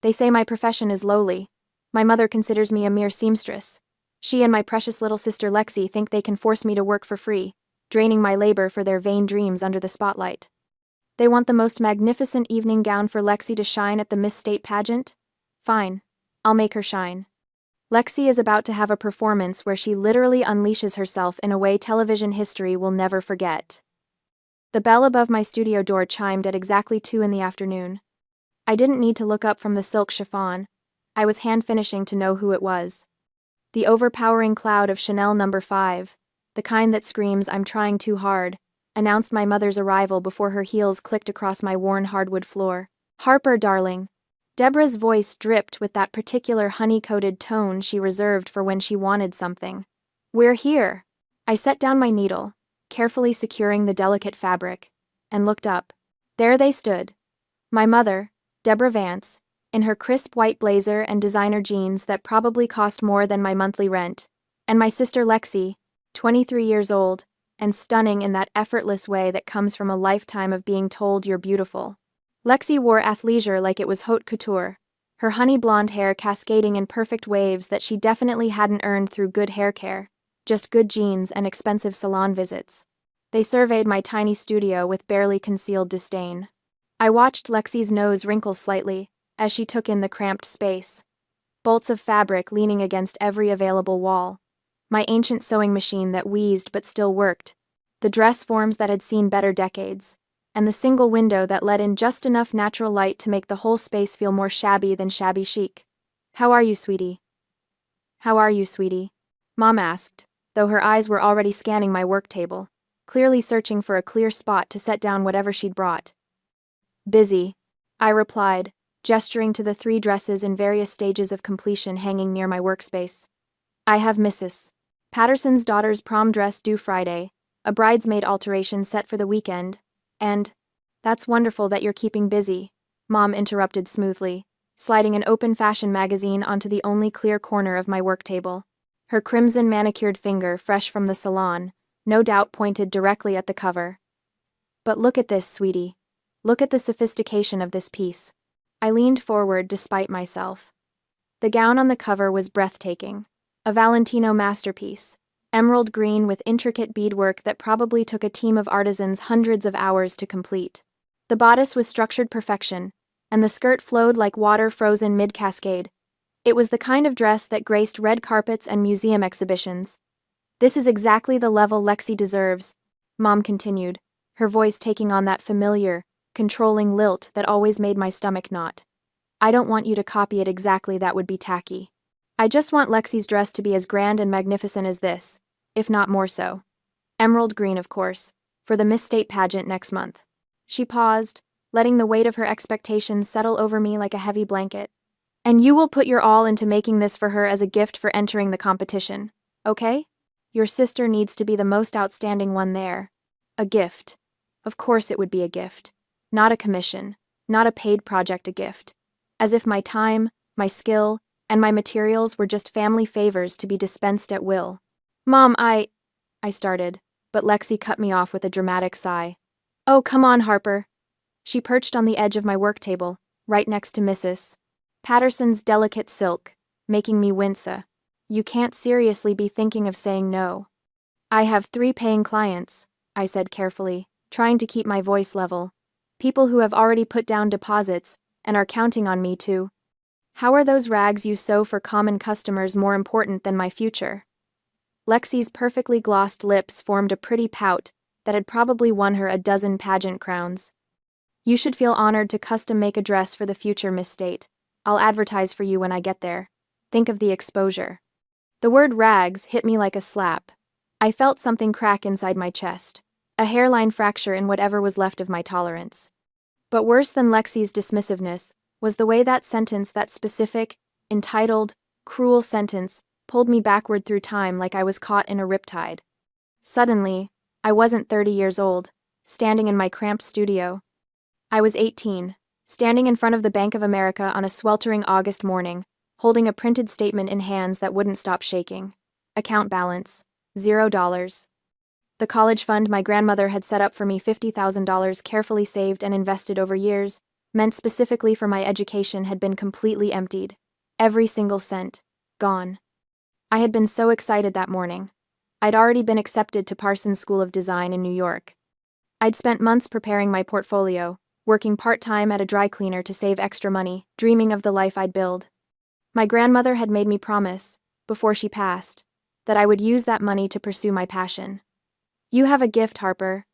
They say my profession is lowly. My mother considers me a mere seamstress. She and my precious little sister Lexi think they can force me to work for free, draining my labor for their vain dreams under the spotlight. They want the most magnificent evening gown for Lexi to shine at the Miss State pageant? Fine. I'll make her shine. Lexi is about to have a performance where she literally unleashes herself in a way television history will never forget. The bell above my studio door chimed at exactly 2 in the afternoon. I didn't need to look up from the silk chiffon. I was hand-finishing to know who it was. The overpowering cloud of Chanel No. 5, the kind that screams, "I'm trying too hard," announced my mother's arrival before her heels clicked across my worn hardwood floor. "Harper, darling." Deborah's voice dripped with that particular honey-coated tone she reserved for when she wanted something. "We're here." I set down my needle, carefully securing the delicate fabric, and looked up. There they stood. My mother, Deborah Vance, in her crisp white blazer and designer jeans that probably cost more than my monthly rent, and my sister Lexi, 23 years old, and stunning in that effortless way that comes from a lifetime of being told you're beautiful. Lexi wore athleisure like it was haute couture, her honey blonde hair cascading in perfect waves that she definitely hadn't earned through good hair care, just good genes and expensive salon visits. They surveyed my tiny studio with barely concealed disdain. I watched Lexi's nose wrinkle slightly as she took in the cramped space. Bolts of fabric leaning against every available wall. My ancient sewing machine that wheezed but still worked. The dress forms that had seen better decades. And the single window that let in just enough natural light to make the whole space feel more shabby than shabby chic. "How are you, sweetie?" "How are you, sweetie?" Mom asked, though her eyes were already scanning my work table, clearly searching for a clear spot to set down whatever she'd brought. "Busy," I replied, gesturing to the 3 dresses in various stages of completion hanging near my workspace. "I have Mrs. Patterson's daughter's prom dress due Friday, a bridesmaid alteration set for the weekend, and—" "That's wonderful that you're keeping busy," Mom interrupted smoothly, sliding an open fashion magazine onto the only clear corner of my work table. Her crimson manicured finger, fresh from the salon, no doubt pointed directly at the cover. "But look at this, sweetie. Look at the sophistication of this piece." I leaned forward despite myself. The gown on the cover was breathtaking. A Valentino masterpiece. Emerald green with intricate beadwork that probably took a team of artisans hundreds of hours to complete. The bodice was structured perfection, and the skirt flowed like water frozen mid-cascade. It was the kind of dress that graced red carpets and museum exhibitions. "This is exactly the level Lexi deserves," Mom continued, her voice taking on that familiar, controlling lilt that always made my stomach knot. "I don't want you to copy it exactly, that would be tacky. I just want Lexi's dress to be as grand and magnificent as this, if not more so. Emerald green, of course, for the Miss State pageant next month." She paused, letting the weight of her expectations settle over me like a heavy blanket. "And you will put your all into making this for her as a gift for entering the competition, okay? Your sister needs to be the most outstanding one there. A gift. Of course it would be a gift. Not a commission, not a paid project, a gift. As if my time, my skill, and my materials were just family favors to be dispensed at will." "Mom, I started, but Lexi cut me off with a dramatic sigh. "Oh, come on, Harper." She perched on the edge of my work table, right next to Mrs. Patterson's delicate silk, making me wince. "You can't seriously be thinking of saying no." "I have 3 paying clients," I said carefully, trying to keep my voice level. "People who have already put down deposits and are counting on me to—" "How are those rags you sew for common customers more important than my future?" Lexi's perfectly glossed lips formed a pretty pout that had probably won her a dozen pageant crowns. "You should feel honored to custom make a dress for the future Miss State. I'll advertise for you when I get there. Think of the exposure." The word rags hit me like a slap. I felt something crack inside my chest, a hairline fracture in whatever was left of my tolerance. But worse than Lexi's dismissiveness was the way that sentence, that specific, entitled, cruel sentence, pulled me backward through time like I was caught in a riptide. Suddenly, I wasn't 30 years old, standing in my cramped studio. I was 18, standing in front of the Bank of America on a sweltering August morning, holding a printed statement in hands that wouldn't stop shaking. Account balance, $0. The college fund my grandmother had set up for me, $50,000 carefully saved and invested over years, meant specifically for my education, had been completely emptied. Every single cent. Gone. I had been so excited that morning. I'd already been accepted to Parsons School of Design in New York. I'd spent months preparing my portfolio, working part-time at a dry cleaner to save extra money, dreaming of the life I'd build. My grandmother had made me promise, before she passed, that I would use that money to pursue my passion. "You have a gift, Harper,"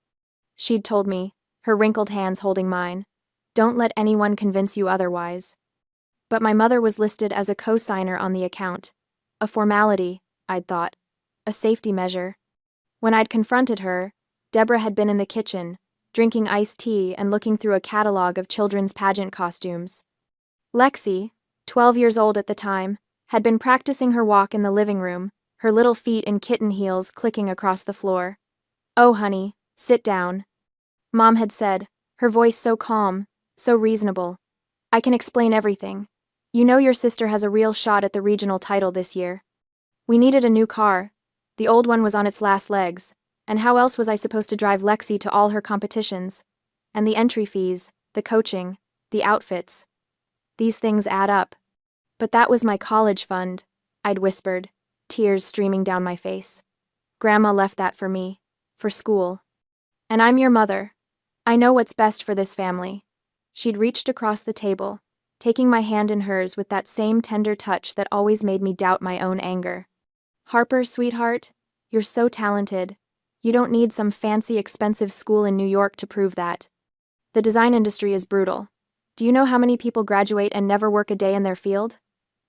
she'd told me, her wrinkled hands holding mine. "Don't let anyone convince you otherwise." But my mother was listed as a co-signer on the account. A formality, I'd thought. A safety measure. When I'd confronted her, Deborah had been in the kitchen, drinking iced tea and looking through a catalog of children's pageant costumes. Lexi, 12 years old at the time, had been practicing her walk in the living room, her little feet in kitten heels clicking across the floor. "Oh, honey, sit down," Mom had said, her voice so calm, so reasonable. "I can explain everything. You know your sister has a real shot at the regional title this year. We needed a new car. The old one was on its last legs, and how else was I supposed to drive Lexi to all her competitions? And the entry fees, the coaching, the outfits. These things add up." "But that was my college fund," I'd whispered, tears streaming down my face. "Grandma left that for me, for school. And I'm your mother. I know what's best for this family." She'd reached across the table, taking my hand in hers with that same tender touch that always made me doubt my own anger. "Harper, sweetheart, you're so talented. You don't need some fancy, expensive school in New York to prove that. The design industry is brutal. Do you know how many people graduate and never work a day in their field?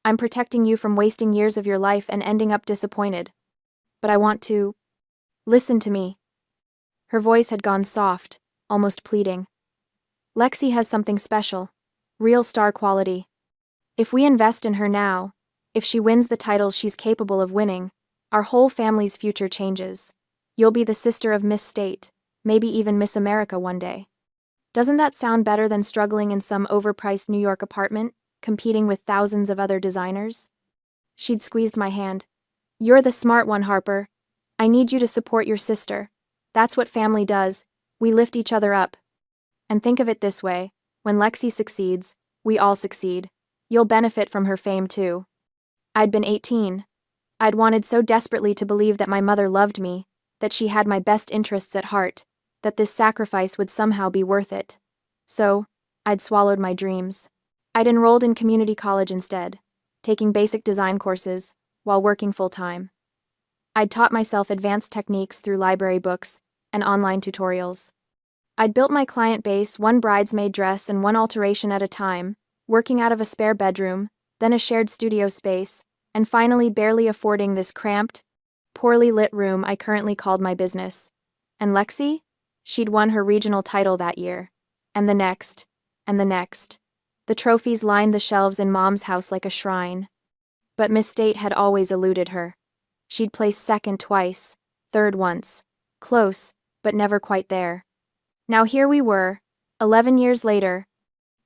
I'm protecting you from wasting years of your life and ending up disappointed. But I want to... Listen to me." Her voice had gone soft, almost pleading. "Lexi has something special. Real star quality. If we invest in her now, if she wins the titles she's capable of winning, our whole family's future changes. You'll be the sister of Miss State, maybe even Miss America one day. Doesn't that sound better than struggling in some overpriced New York apartment, competing with thousands of other designers?" She'd squeezed my hand. "You're the smart one, Harper. I need you to support your sister. That's what family does. We lift each other up. And think of it this way, when Lexi succeeds, we all succeed. You'll benefit from her fame too." I'd been 18. I'd wanted so desperately to believe that my mother loved me, that she had my best interests at heart, that this sacrifice would somehow be worth it. So, I'd swallowed my dreams. I'd enrolled in community college instead, taking basic design courses, while working full-time. I'd taught myself advanced techniques through library books and online tutorials. I'd built my client base one bridesmaid dress and one alteration at a time, working out of a spare bedroom, then a shared studio space, and finally barely affording this cramped, poorly lit room I currently called my business. And Lexi? She'd won her regional title that year. And the next. And the next. The trophies lined the shelves in Mom's house like a shrine. But Miss State had always eluded her. She'd placed second twice, third once. Close, but never quite there. Now here we were, 11 years later.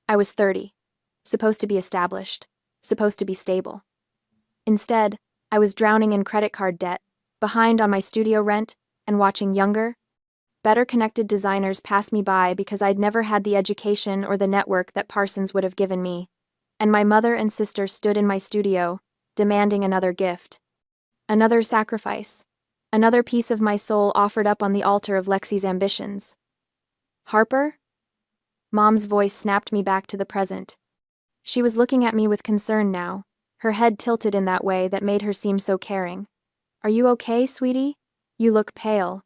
I was 30. Supposed to be established. Supposed to be stable. Instead, I was drowning in credit card debt, behind on my studio rent, and watching younger, better connected designers pass me by because I'd never had the education or the network that Parsons would have given me. And my mother and sister stood in my studio, demanding another gift. Another sacrifice. Another piece of my soul offered up on the altar of Lexi's ambitions. "Harper?" Mom's voice snapped me back to the present. She was looking at me with concern now, her head tilted in that way that made her seem so caring. "Are you okay, sweetie? You look pale."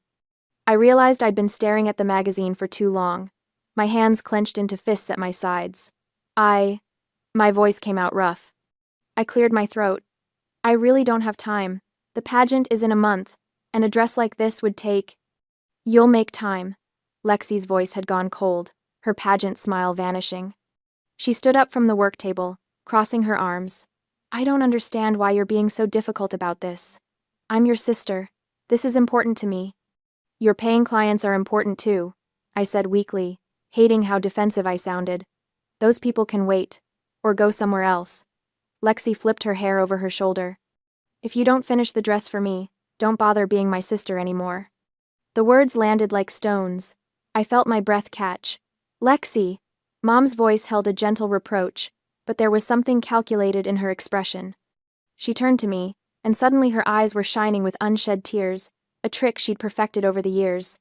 I realized I'd been staring at the magazine for too long, my hands clenched into fists at my sides. My voice came out rough. I cleared my throat. "I really don't have time. The pageant is in a month, and a dress like this would take..." "You'll make time." Lexi's voice had gone cold, her pageant smile vanishing. She stood up from the work table, crossing her arms. "I don't understand why you're being so difficult about this. I'm your sister. This is important to me." "Your paying clients are important too," I said weakly, hating how defensive I sounded. "Those people can wait. Or go somewhere else." Lexi flipped her hair over her shoulder. "If you don't finish the dress for me, don't bother being my sister anymore." The words landed like stones. I felt my breath catch. "Lexi!" Mom's voice held a gentle reproach, but there was something calculated in her expression. She turned to me, and suddenly her eyes were shining with unshed tears, a trick she'd perfected over the years.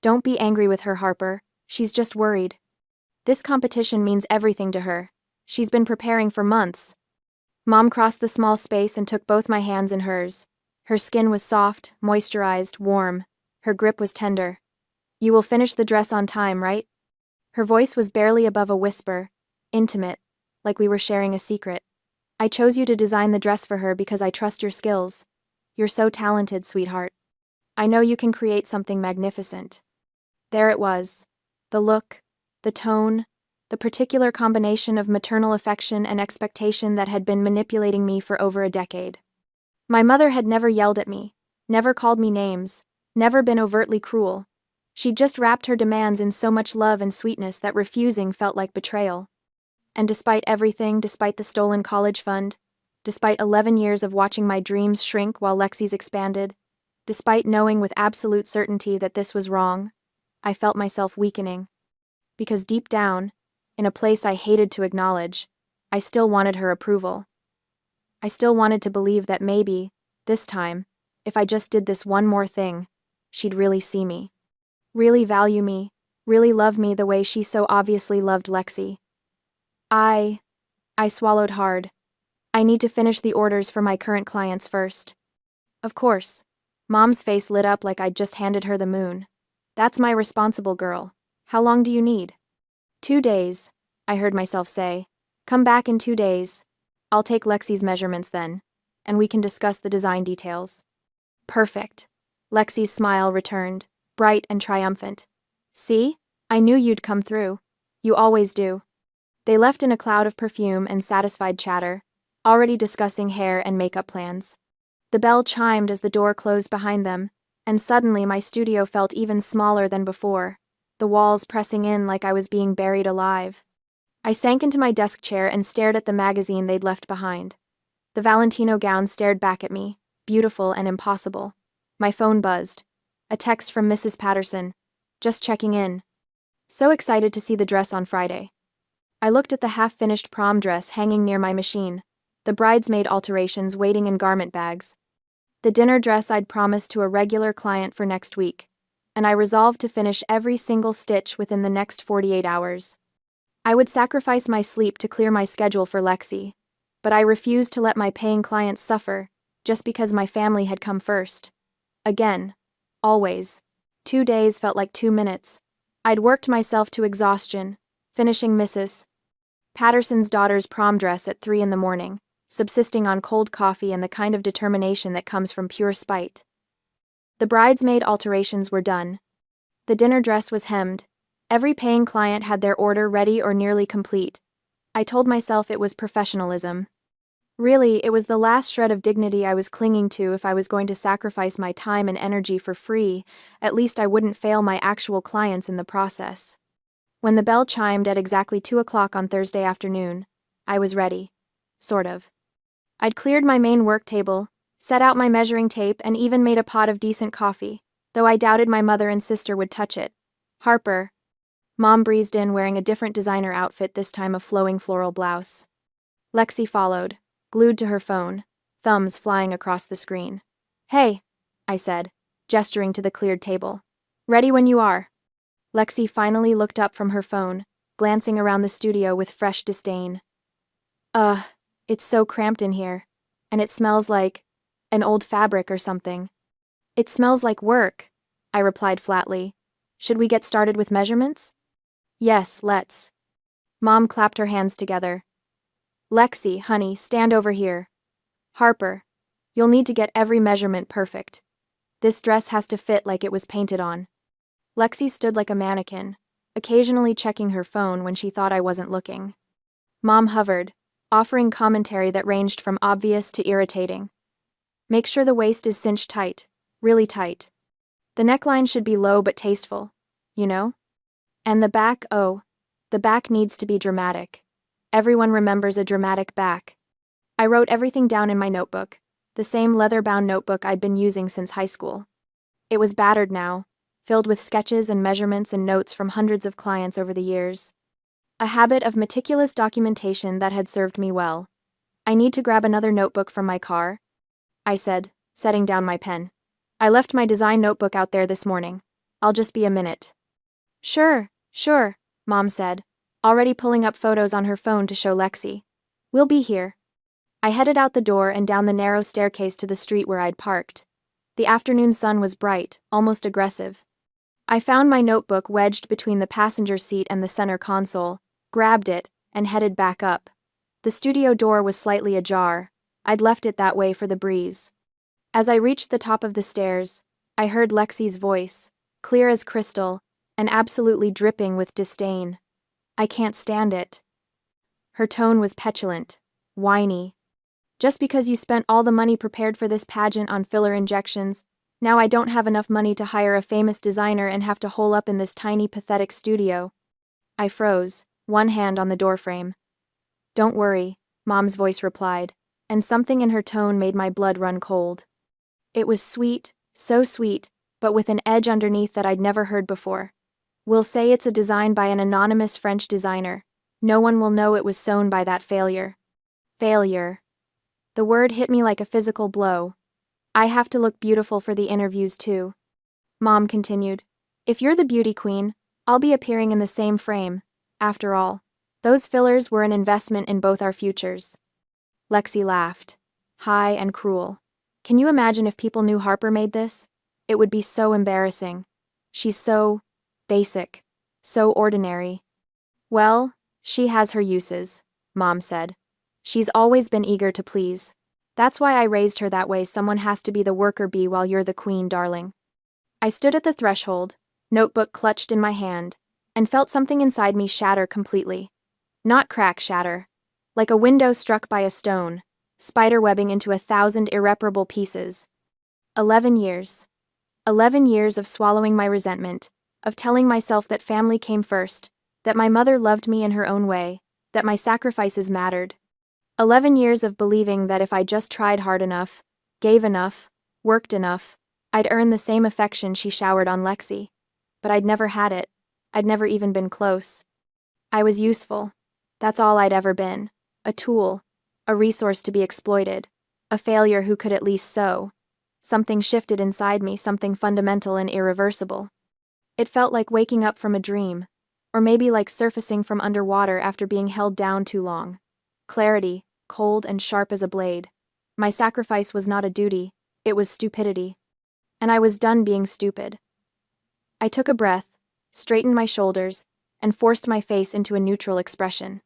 Don't be angry with her, Harper. She's just worried. This competition means everything to her. She's been preparing for months. Mom crossed the small space and took both my hands in hers. Her skin was soft, moisturized, warm. Her grip was tender. You will finish the dress on time, right? Her voice was barely above a whisper, intimate, like we were sharing a secret. I chose you to design the dress for her because I trust your skills. You're so talented, sweetheart. I know you can create something magnificent. There it was. The look, the tone, the particular combination of maternal affection and expectation that had been manipulating me for over a decade. My mother had never yelled at me, never called me names, never been overtly cruel. She'd just wrapped her demands in so much love and sweetness that refusing felt like betrayal. And despite everything, despite the stolen college fund, despite 11 years of watching my dreams shrink while Lexi's expanded, despite knowing with absolute certainty that this was wrong, I felt myself weakening. Because deep down, in a place I hated to acknowledge, I still wanted her approval. I still wanted to believe that maybe, this time, if I just did this one more thing, she'd really see me. Really value me, really love me the way she so obviously loved Lexi. I swallowed hard. I need to finish the orders for my current clients first. Of course. Mom's face lit up like I'd just handed her the moon. That's my responsible girl. How long do you need? 2 days, I heard myself say. Come back in 2 days. I'll take Lexi's measurements then, and we can discuss the design details. Perfect. Lexi's smile returned, bright and triumphant. See? I knew you'd come through. You always do. They left in a cloud of perfume and satisfied chatter, already discussing hair and makeup plans. The bell chimed as the door closed behind them, and suddenly my studio felt even smaller than before, the walls pressing in like I was being buried alive. I sank into my desk chair and stared at the magazine they'd left behind. The Valentino gown stared back at me, beautiful and impossible. My phone buzzed. A text from Mrs. Patterson. Just checking in. So excited to see the dress on Friday. I looked at the half-finished prom dress hanging near my machine, the bridesmaid alterations waiting in garment bags, the dinner dress I'd promised to a regular client for next week, and I resolved to finish every single stitch within the next 48 hours. I would sacrifice my sleep to clear my schedule for Lexi, but I refused to let my paying clients suffer just because my family had come first. Again. Always. 2 days felt like 2 minutes. I'd worked myself to exhaustion, finishing Mrs. Patterson's daughter's prom dress at 3 in the morning, subsisting on cold coffee and the kind of determination that comes from pure spite. The bridesmaid alterations were done. The dinner dress was hemmed. Every paying client had their order ready or nearly complete. I told myself it was professionalism. Really, it was the last shred of dignity I was clinging to. If I was going to sacrifice my time and energy for free, at least I wouldn't fail my actual clients in the process. When the bell chimed at exactly 2 o'clock on Thursday afternoon, I was ready. Sort of. I'd cleared my main work table, set out my measuring tape, and even made a pot of decent coffee, though I doubted my mother and sister would touch it. Harper. Mom breezed in wearing a different designer outfit, this time a flowing floral blouse. Lexi followed, glued to her phone, thumbs flying across the screen. Hey, I said, gesturing to the cleared table. Ready when you are. Lexi finally looked up from her phone, glancing around the studio with fresh disdain. It's so cramped in here, and it smells like an old fabric or something. It smells like work, I replied flatly. Should we get started with measurements? Yes, let's. Mom clapped her hands together. Lexi, honey, stand over here. Harper, you'll need to get every measurement perfect. This dress has to fit like it was painted on. Lexi stood like a mannequin, occasionally checking her phone when she thought I wasn't looking. Mom hovered, offering commentary that ranged from obvious to irritating. Make sure the waist is cinched tight, really tight. The neckline should be low but tasteful, you know? And the back, the back needs to be dramatic. Everyone remembers a dramatic back. I wrote everything down in my notebook, the same leather-bound notebook I'd been using since high school. It was battered now, filled with sketches and measurements and notes from hundreds of clients over the years. a habit of meticulous documentation that had served me well. I need to grab another notebook from my car, I said, setting down my pen. I left my design notebook out there this morning. I'll just be a minute. Sure, Mom said, already pulling up photos on her phone to show Lexi. We'll be here. I headed out the door and down the narrow staircase to the street where I'd parked. The afternoon sun was bright, almost aggressive. I found my notebook wedged between the passenger seat and the center console, grabbed it, and headed back up. The studio door was slightly ajar. I'd left it that way for the breeze. As I reached the top of the stairs, I heard Lexi's voice, clear as crystal, and absolutely dripping with disdain. I can't stand it. Her tone was petulant, whiny. Just because you spent all the money prepared for this pageant on filler injections, now I don't have enough money to hire a famous designer and have to hole up in this tiny, pathetic studio. I froze, one hand on the doorframe. Don't worry, Mom's voice replied, and something in her tone made my blood run cold. It was sweet, so sweet, but with an edge underneath that I'd never heard before. We'll say it's a design by an anonymous French designer. No one will know it was sewn by that failure. Failure. The word hit me like a physical blow. I have to look beautiful for the interviews too. Mom continued, if you're the beauty queen, I'll be appearing in the same frame. After all, those fillers were an investment in both our futures. Lexi laughed, high and cruel. Can you imagine if people knew Harper made this? It would be so embarrassing. She's so basic, so ordinary. Well, she has her uses, Mom said. She's always been eager to please. That's why I raised her that way. Someone has to be the worker bee while you're the queen, darling. I stood at the threshold, notebook clutched in my hand, and felt something inside me shatter completely. Not crack shatter. Like a window struck by a stone, spiderwebbing into 1,000 irreparable pieces. 11 years. 11 years of swallowing my resentment, of telling myself that family came first, that my mother loved me in her own way, that my sacrifices mattered. 11 years of believing that if I just tried hard enough, gave enough, worked enough, I'd earn the same affection she showered on Lexi. But I'd never had it. I'd never even been close. I was useful. That's all I'd ever been. A tool. A resource to be exploited. A failure who could at least sew. Something shifted inside me, something fundamental and irreversible. It felt like waking up from a dream, or maybe like surfacing from underwater after being held down too long. Clarity, cold and sharp as a blade. My sacrifice was not a duty, it was stupidity. And I was done being stupid. I took a breath, straightened my shoulders, and forced my face into a neutral expression.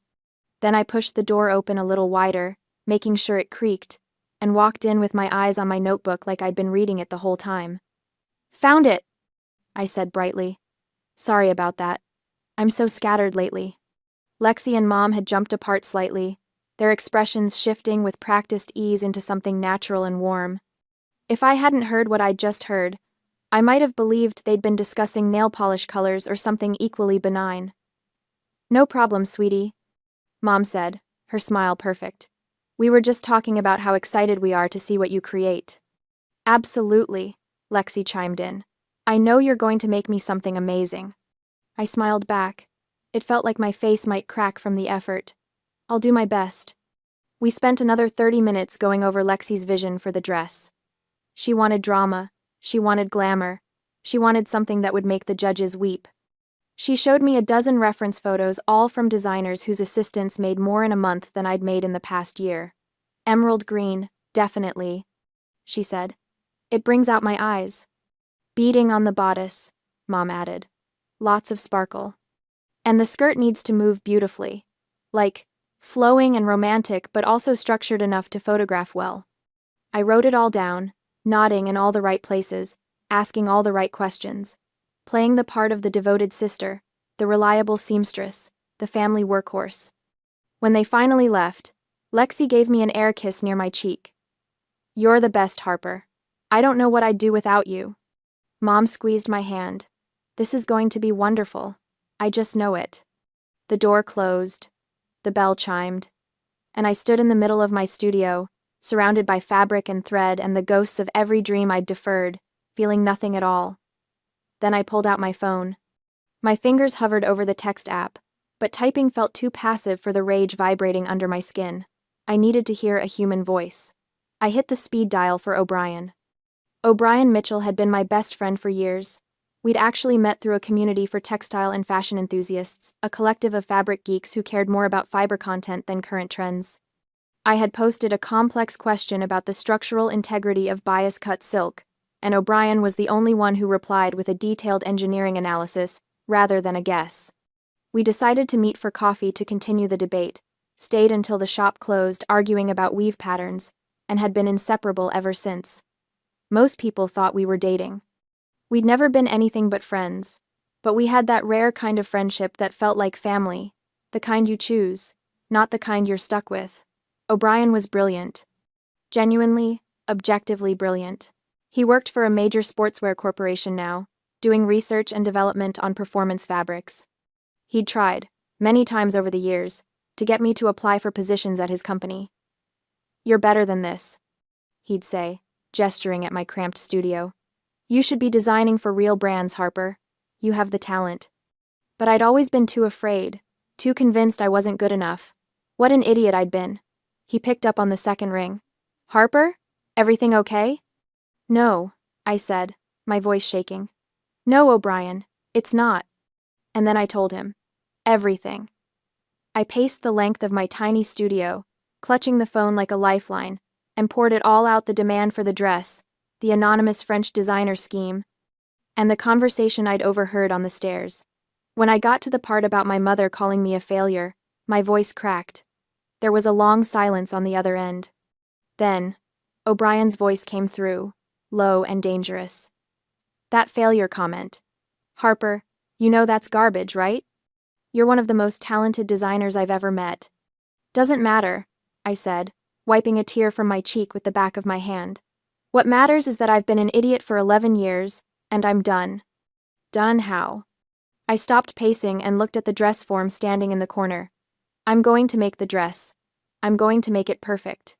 Then I pushed the door open a little wider, making sure it creaked, and walked in with my eyes on my notebook like I'd been reading it the whole time. Found it, I said brightly. Sorry about that. I'm so scattered lately. Lexi and Mom had jumped apart slightly, their expressions shifting with practiced ease into something natural and warm. If I hadn't heard what I'd just heard, I might have believed they'd been discussing nail polish colors or something equally benign. No problem, sweetie, Mom said, her smile perfect. We were just talking about how excited we are to see what you create. Absolutely, Lexi chimed in. I know you're going to make me something amazing. I smiled back. It felt like my face might crack from the effort. I'll do my best. We spent another 30 minutes going over Lexi's vision for the dress. She wanted drama, she wanted glamour, she wanted something that would make the judges weep. She showed me a dozen reference photos, all from designers whose assistants made more in a month than I'd made in the past year. Emerald green, definitely, she said. It brings out my eyes. Beading on the bodice, Mom added. Lots of sparkle. And the skirt needs to move beautifully. Like, flowing and romantic, but also structured enough to photograph well. I wrote it all down, nodding in all the right places, asking all the right questions, playing the part of the devoted sister, the reliable seamstress, the family workhorse. When they finally left, Lexi gave me an air kiss near my cheek. You're the best, Harper. I don't know what I'd do without you. Mom squeezed my hand. This is going to be wonderful. I just know it. The door closed. The bell chimed, and I stood in the middle of my studio, surrounded by fabric and thread and the ghosts of every dream I'd deferred, feeling nothing at all. Then I pulled out my phone. My fingers hovered over the text app, But typing felt too passive for the rage vibrating under my skin. I needed to hear a human voice. I hit the speed dial for O'Brien. O'Brien Mitchell had been my best friend for years. We'd actually met through a community for textile and fashion enthusiasts, a collective of fabric geeks who cared more about fiber content than current trends. I had posted a complex question about the structural integrity of bias-cut silk, and O'Brien was the only one who replied with a detailed engineering analysis, rather than a guess. We decided to meet for coffee to continue the debate, stayed until the shop closed arguing about weave patterns, and had been inseparable ever since. Most people thought we were dating. We'd never been anything but friends, but we had that rare kind of friendship that felt like family, the kind you choose, not the kind you're stuck with. O'Brien was brilliant. Genuinely, objectively brilliant. He worked for a major sportswear corporation now, doing research and development on performance fabrics. He'd tried, many times over the years, to get me to apply for positions at his company. "You're better than this," he'd say, gesturing at my cramped studio. "You should be designing for real brands, Harper. You have the talent." But I'd always been too afraid, too convinced I wasn't good enough. What an idiot I'd been. He picked up on the second ring. "Harper? Everything okay?" "No," I said, my voice shaking. "No, O'Brien, it's not." And then I told him. Everything. I paced the length of my tiny studio, clutching the phone like a lifeline, and poured it all out: the demand for the dress, the anonymous French designer scheme, and the conversation I'd overheard on the stairs. When I got to the part about my mother calling me a failure, my voice cracked. There was a long silence on the other end. Then, O'Brien's voice came through, low and dangerous. "That failure comment. Harper, you know that's garbage, right? You're one of the most talented designers I've ever met." "Doesn't matter," I said, wiping a tear from my cheek with the back of my hand. "What matters is that I've been an idiot for 11 years, and I'm done." Done how? I stopped pacing and looked at the dress form standing in the corner. I'm going to make the dress. I'm going to make it perfect.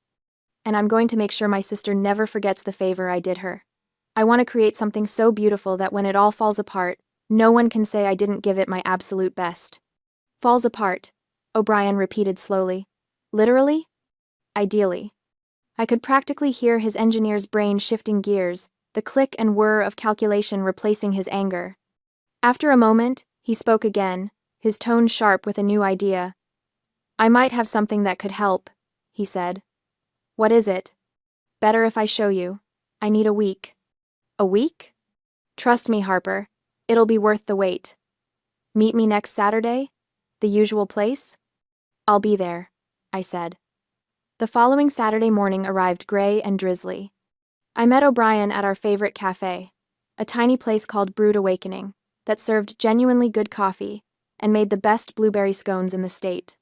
And I'm going to make sure my sister never forgets the favor I did her. I want to create something so beautiful that when it all falls apart, no one can say I didn't give it my absolute best. "Falls apart," O'Brien repeated slowly. "Literally?" "Ideally." I could practically hear his engineer's brain shifting gears, the click and whir of calculation replacing his anger. After a moment, he spoke again, his tone sharp with a new idea. "I might have something that could help," he said. "What is it?" "Better if I show you. I need a week." "A week?" "Trust me, Harper. It'll be worth the wait." "Meet me next Saturday? The usual place?" "I'll be there," I said. The following Saturday morning arrived gray and drizzly. I met O'Brien at our favorite cafe, a tiny place called Brewed Awakening, that served genuinely good coffee and made the best blueberry scones in the state.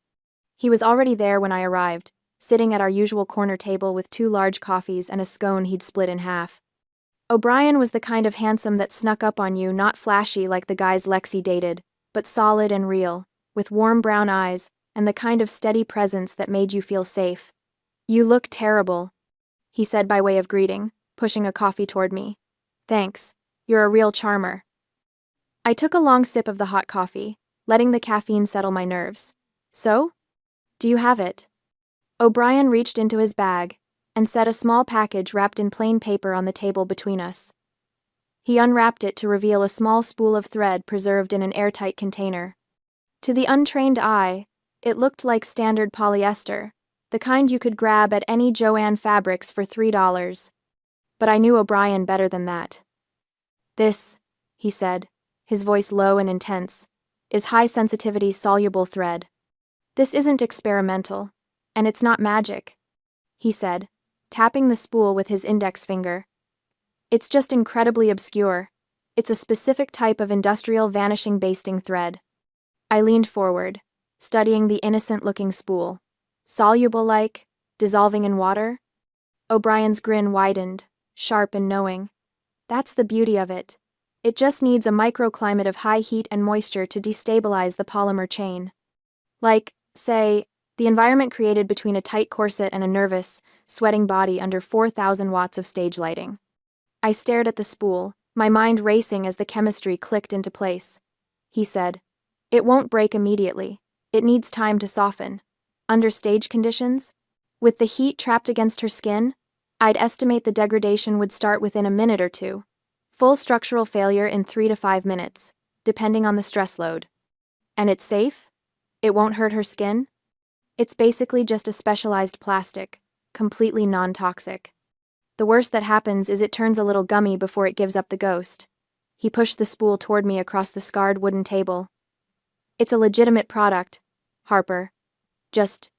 He was already there when I arrived, sitting at our usual corner table with 2 large coffees and a scone he'd split in half. O'Brien was the kind of handsome that snuck up on you, not flashy like the guys Lexi dated, but solid and real, with warm brown eyes and the kind of steady presence that made you feel safe. "You look terrible," he said by way of greeting, pushing a coffee toward me. "Thanks. You're a real charmer." I took a long sip of the hot coffee, letting the caffeine settle my nerves. "So? Do you have it?" O'Brien reached into his bag and set a small package wrapped in plain paper on the table between us. He unwrapped it to reveal a small spool of thread preserved in an airtight container. To the untrained eye, it looked like standard polyester, the kind you could grab at any Jo-Ann Fabrics for $3. But I knew O'Brien better than that. "This," he said, his voice low and intense, "is high-sensitivity soluble thread. This isn't experimental, and it's not magic," he said, tapping the spool with his index finger. "It's just incredibly obscure. It's a specific type of industrial vanishing basting thread." I leaned forward, studying the innocent-looking spool. Soluble like, dissolving in water? O'Brien's grin widened, sharp and knowing. "That's the beauty of it. It just needs a microclimate of high heat and moisture to destabilize the polymer chain. Like, say, the environment created between a tight corset and a nervous, sweating body under 4,000 watts of stage lighting." I stared at the spool, my mind racing as the chemistry clicked into place. He said, "It won't break immediately, It needs time to soften. Under stage conditions, with the heat trapped against her skin, I'd estimate the degradation would start within a minute or two. Full structural failure in 3 to 5 minutes, depending on the stress load. And it's safe? It won't hurt her skin? It's basically just a specialized plastic, completely non-toxic. The worst that happens is it turns a little gummy before it gives up the ghost. He pushed the spool toward me across the scarred wooden table. It's a legitimate product, Harper. Just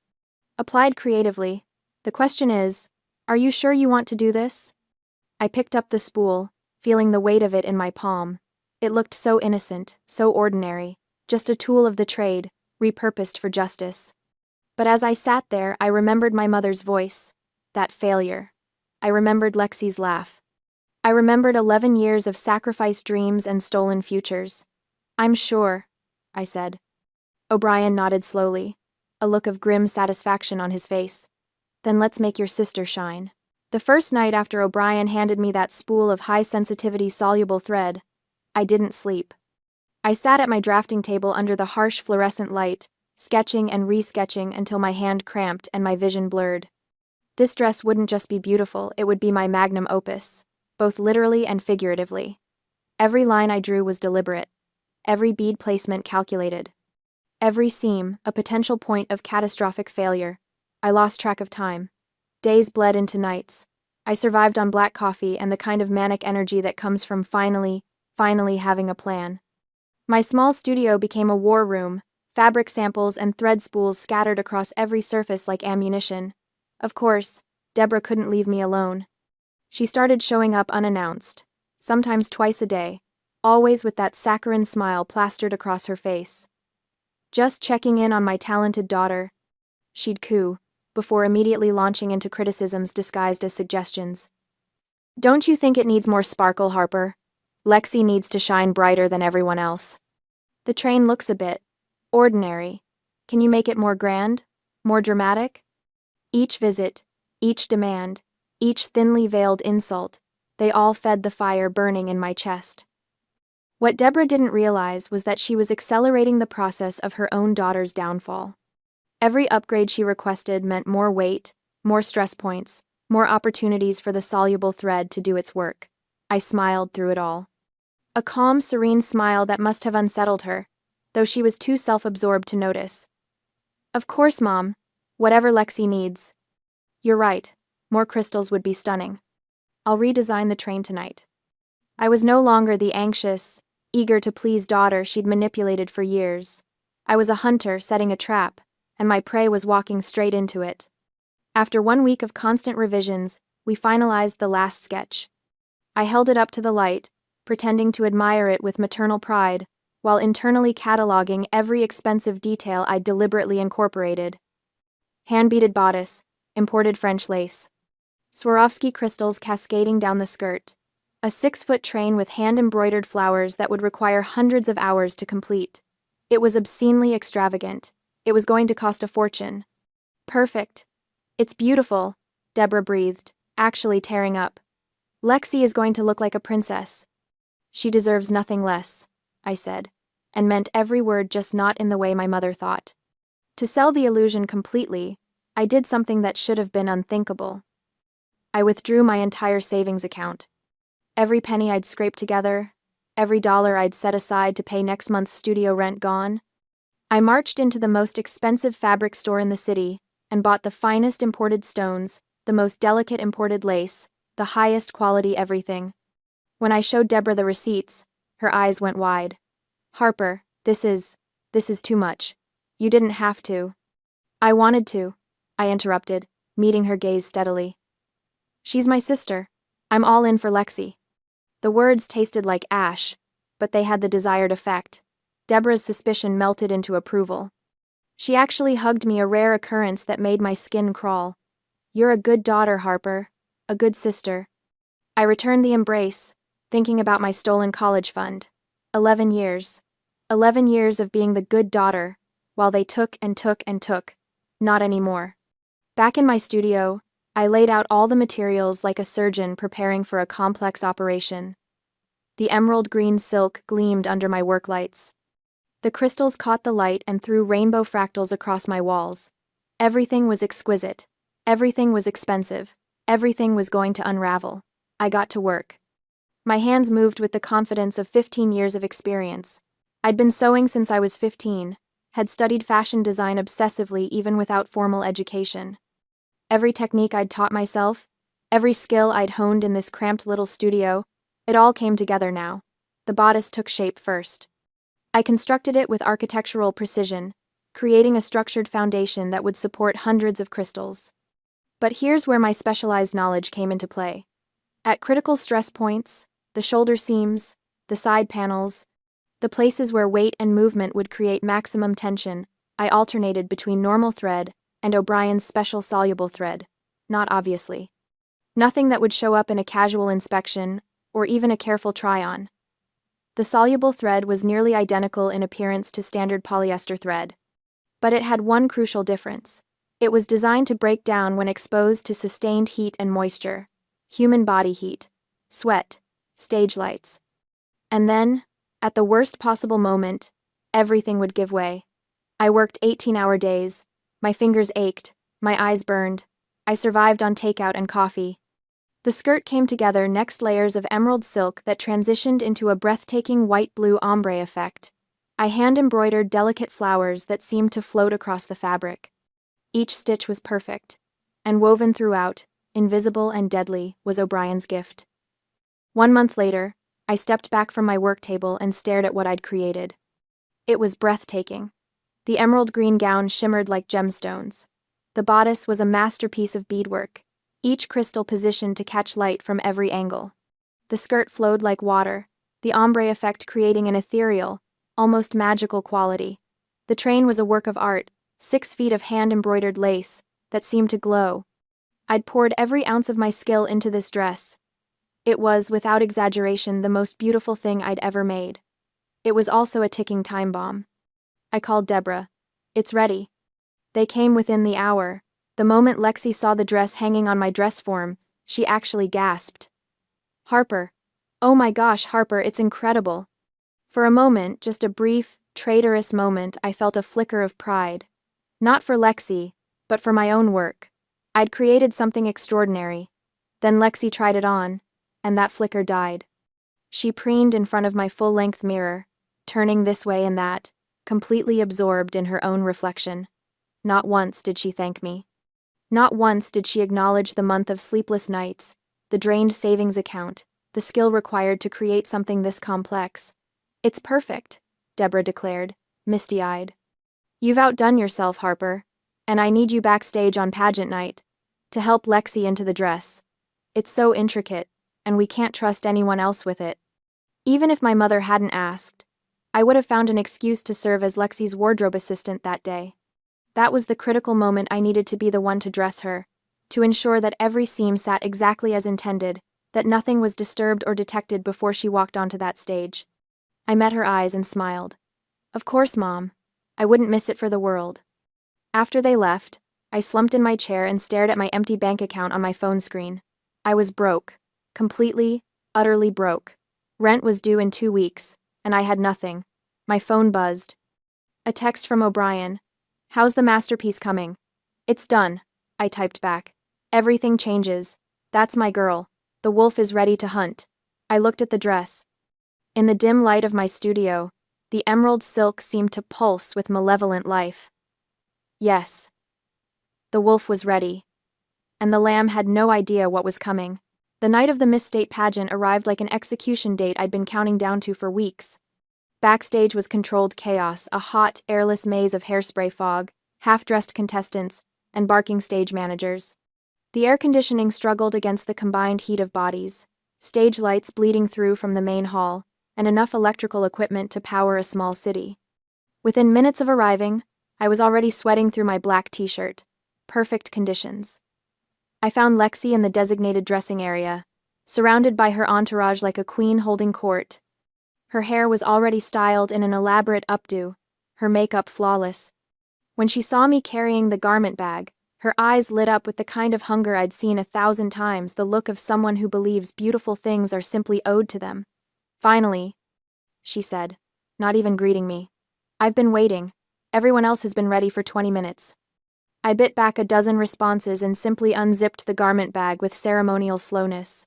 applied creatively. The question is, are you sure you want to do this? I picked up the spool, feeling the weight of it in my palm. It looked so innocent, so ordinary, just a tool of the trade, repurposed for justice. But as I sat there, I remembered my mother's voice, that failure. I remembered Lexi's laugh. I remembered 11 years of sacrificed dreams and stolen futures. I'm sure, I said. O'Brien nodded slowly, a look of grim satisfaction on his face. Then let's make your sister shine. The first night after O'Brien handed me that spool of high-sensitivity soluble thread, I didn't sleep. I sat at my drafting table under the harsh fluorescent light, sketching and re-sketching until my hand cramped and my vision blurred. This dress wouldn't just be beautiful, it would be my magnum opus, both literally and figuratively. Every line I drew was deliberate, every bead placement calculated. Every seam, a potential point of catastrophic failure. I lost track of time. Days bled into nights. I survived on black coffee and the kind of manic energy that comes from finally having a plan. My small studio became a war room, fabric samples and thread spools scattered across every surface like ammunition. Of course, Deborah couldn't leave me alone. She started showing up unannounced, sometimes twice a day, always with that saccharine smile plastered across her face. Just checking in on my talented daughter, she'd coo, before immediately launching into criticisms disguised as suggestions. Don't you think it needs more sparkle, Harper? Lexi needs to shine brighter than everyone else. The train looks a bit ordinary. Can you make it more grand? More dramatic? Each visit, each demand, each thinly veiled insult, they all fed the fire burning in my chest. What Deborah didn't realize was that she was accelerating the process of her own daughter's downfall. Every upgrade she requested meant more weight, more stress points, more opportunities for the soluble thread to do its work. I smiled through it all. A calm, serene smile that must have unsettled her, though she was too self-absorbed to notice. Of course, Mom. Whatever Lexi needs. You're right. More crystals would be stunning. I'll redesign the train tonight. I was no longer the anxious, eager-to-please daughter she'd manipulated for years. I was a hunter setting a trap, and my prey was walking straight into it. After 1 week of constant revisions, we finalized the last sketch. I held it up to the light, pretending to admire it with maternal pride, while internally cataloging every expensive detail I'd deliberately incorporated. Hand-beaded bodice, imported French lace. Swarovski crystals cascading down the skirt. A 6-foot train with hand-embroidered flowers that would require hundreds of hours to complete. It was obscenely extravagant. It was going to cost a fortune. Perfect. It's beautiful, Deborah breathed, actually tearing up. Lexi is going to look like a princess. She deserves nothing less, I said, and meant every word, just not in the way my mother thought. To sell the illusion completely, I did something that should have been unthinkable. I withdrew my entire savings account. Every penny I'd scraped together, every dollar I'd set aside to pay next month's studio rent gone. I marched into the most expensive fabric store in the city and bought the finest imported stones, the most delicate imported lace, the highest quality everything. When I showed Deborah the receipts, her eyes went wide. Harper, this is too much. You didn't have to. I wanted to, I interrupted, meeting her gaze steadily. She's my sister. I'm all in for Lexi. The words tasted like ash, but they had the desired effect. Deborah's suspicion melted into approval. She actually hugged me, a rare occurrence that made my skin crawl. You're a good daughter, Harper. A good sister. I returned the embrace, thinking about my stolen college fund. 11 years. 11 years of being the good daughter, while they took and took and took. Not anymore. Back in my studio, I laid out all the materials like a surgeon preparing for a complex operation. The emerald green silk gleamed under my work lights. The crystals caught the light and threw rainbow fractals across my walls. Everything was exquisite. Everything was expensive. Everything was going to unravel. I got to work. My hands moved with the confidence of 15 years of experience. I'd been sewing since I was 15, had studied fashion design obsessively even without formal education. Every technique I'd taught myself, every skill I'd honed in this cramped little studio, it all came together now. The bodice took shape first. I constructed it with architectural precision, creating a structured foundation that would support hundreds of crystals. But here's where my specialized knowledge came into play. At critical stress points, the shoulder seams, the side panels, the places where weight and movement would create maximum tension, I alternated between normal thread and O'Brien's special soluble thread, not obviously. Nothing that would show up in a casual inspection or even a careful try-on. The soluble thread was nearly identical in appearance to standard polyester thread. But it had one crucial difference. It was designed to break down when exposed to sustained heat and moisture, human body heat, sweat, stage lights. And then, at the worst possible moment, everything would give way. I worked 18-hour days. My fingers ached, my eyes burned. I survived on takeout and coffee. The skirt came together next layers of emerald silk that transitioned into a breathtaking white-blue ombre effect. I hand-embroidered delicate flowers that seemed to float across the fabric. Each stitch was perfect, and woven throughout, invisible and deadly, was O'Brien's gift. 1 month later, I stepped back from my work table and stared at what I'd created. It was breathtaking. The emerald green gown shimmered like gemstones. The bodice was a masterpiece of beadwork, each crystal positioned to catch light from every angle. The skirt flowed like water, the ombre effect creating an ethereal, almost magical quality. The train was a work of art, 6 feet of hand-embroidered lace that seemed to glow. I'd poured every ounce of my skill into this dress. It was, without exaggeration, the most beautiful thing I'd ever made. It was also a ticking time bomb. I called Deborah. "It's ready." They came within the hour. The moment Lexi saw the dress hanging on my dress form, she actually gasped. "Harper. Oh my gosh, Harper, it's incredible." For a moment, just a brief, traitorous moment, I felt a flicker of pride. Not for Lexi, but for my own work. I'd created something extraordinary. Then Lexi tried it on, and that flicker died. She preened in front of my full-length mirror, turning this way and that, completely absorbed in her own reflection. Not once did she thank me. Not once did she acknowledge the month of sleepless nights, the drained savings account, the skill required to create something this complex. "It's perfect," Deborah declared, misty-eyed. "You've outdone yourself, Harper, and I need you backstage on pageant night to help Lexi into the dress. It's so intricate, and we can't trust anyone else with it." Even if my mother hadn't asked, I would have found an excuse to serve as Lexi's wardrobe assistant that day. That was the critical moment I needed to be the one to dress her, to ensure that every seam sat exactly as intended, that nothing was disturbed or detected before she walked onto that stage. I met her eyes and smiled. "Of course, Mom. I wouldn't miss it for the world." After they left, I slumped in my chair and stared at my empty bank account on my phone screen. I was broke. Completely, utterly broke. Rent was due in 2 weeks, and I had nothing. My phone buzzed. A text from O'Brien. "How's the masterpiece coming?" "It's done," I typed back. "Everything changes. That's my girl. The wolf is ready to hunt." I looked at the dress. In the dim light of my studio, the emerald silk seemed to pulse with malevolent life. Yes. The wolf was ready. And the lamb had no idea what was coming. The night of the Miss State pageant arrived like an execution date I'd been counting down to for weeks. Backstage was controlled chaos, a hot, airless maze of hairspray fog, half-dressed contestants, and barking stage managers. The air conditioning struggled against the combined heat of bodies, stage lights bleeding through from the main hall, and enough electrical equipment to power a small city. Within minutes of arriving, I was already sweating through my black t-shirt. Perfect conditions. I found Lexi in the designated dressing area, surrounded by her entourage like a queen holding court. Her hair was already styled in an elaborate updo, her makeup flawless. When she saw me carrying the garment bag, her eyes lit up with the kind of hunger I'd seen 1,000 times, the look of someone who believes beautiful things are simply owed to them. "Finally," she said, not even greeting me. I've been waiting. Everyone else has been ready for 20 minutes. I bit back a dozen responses and simply unzipped the garment bag with ceremonial slowness.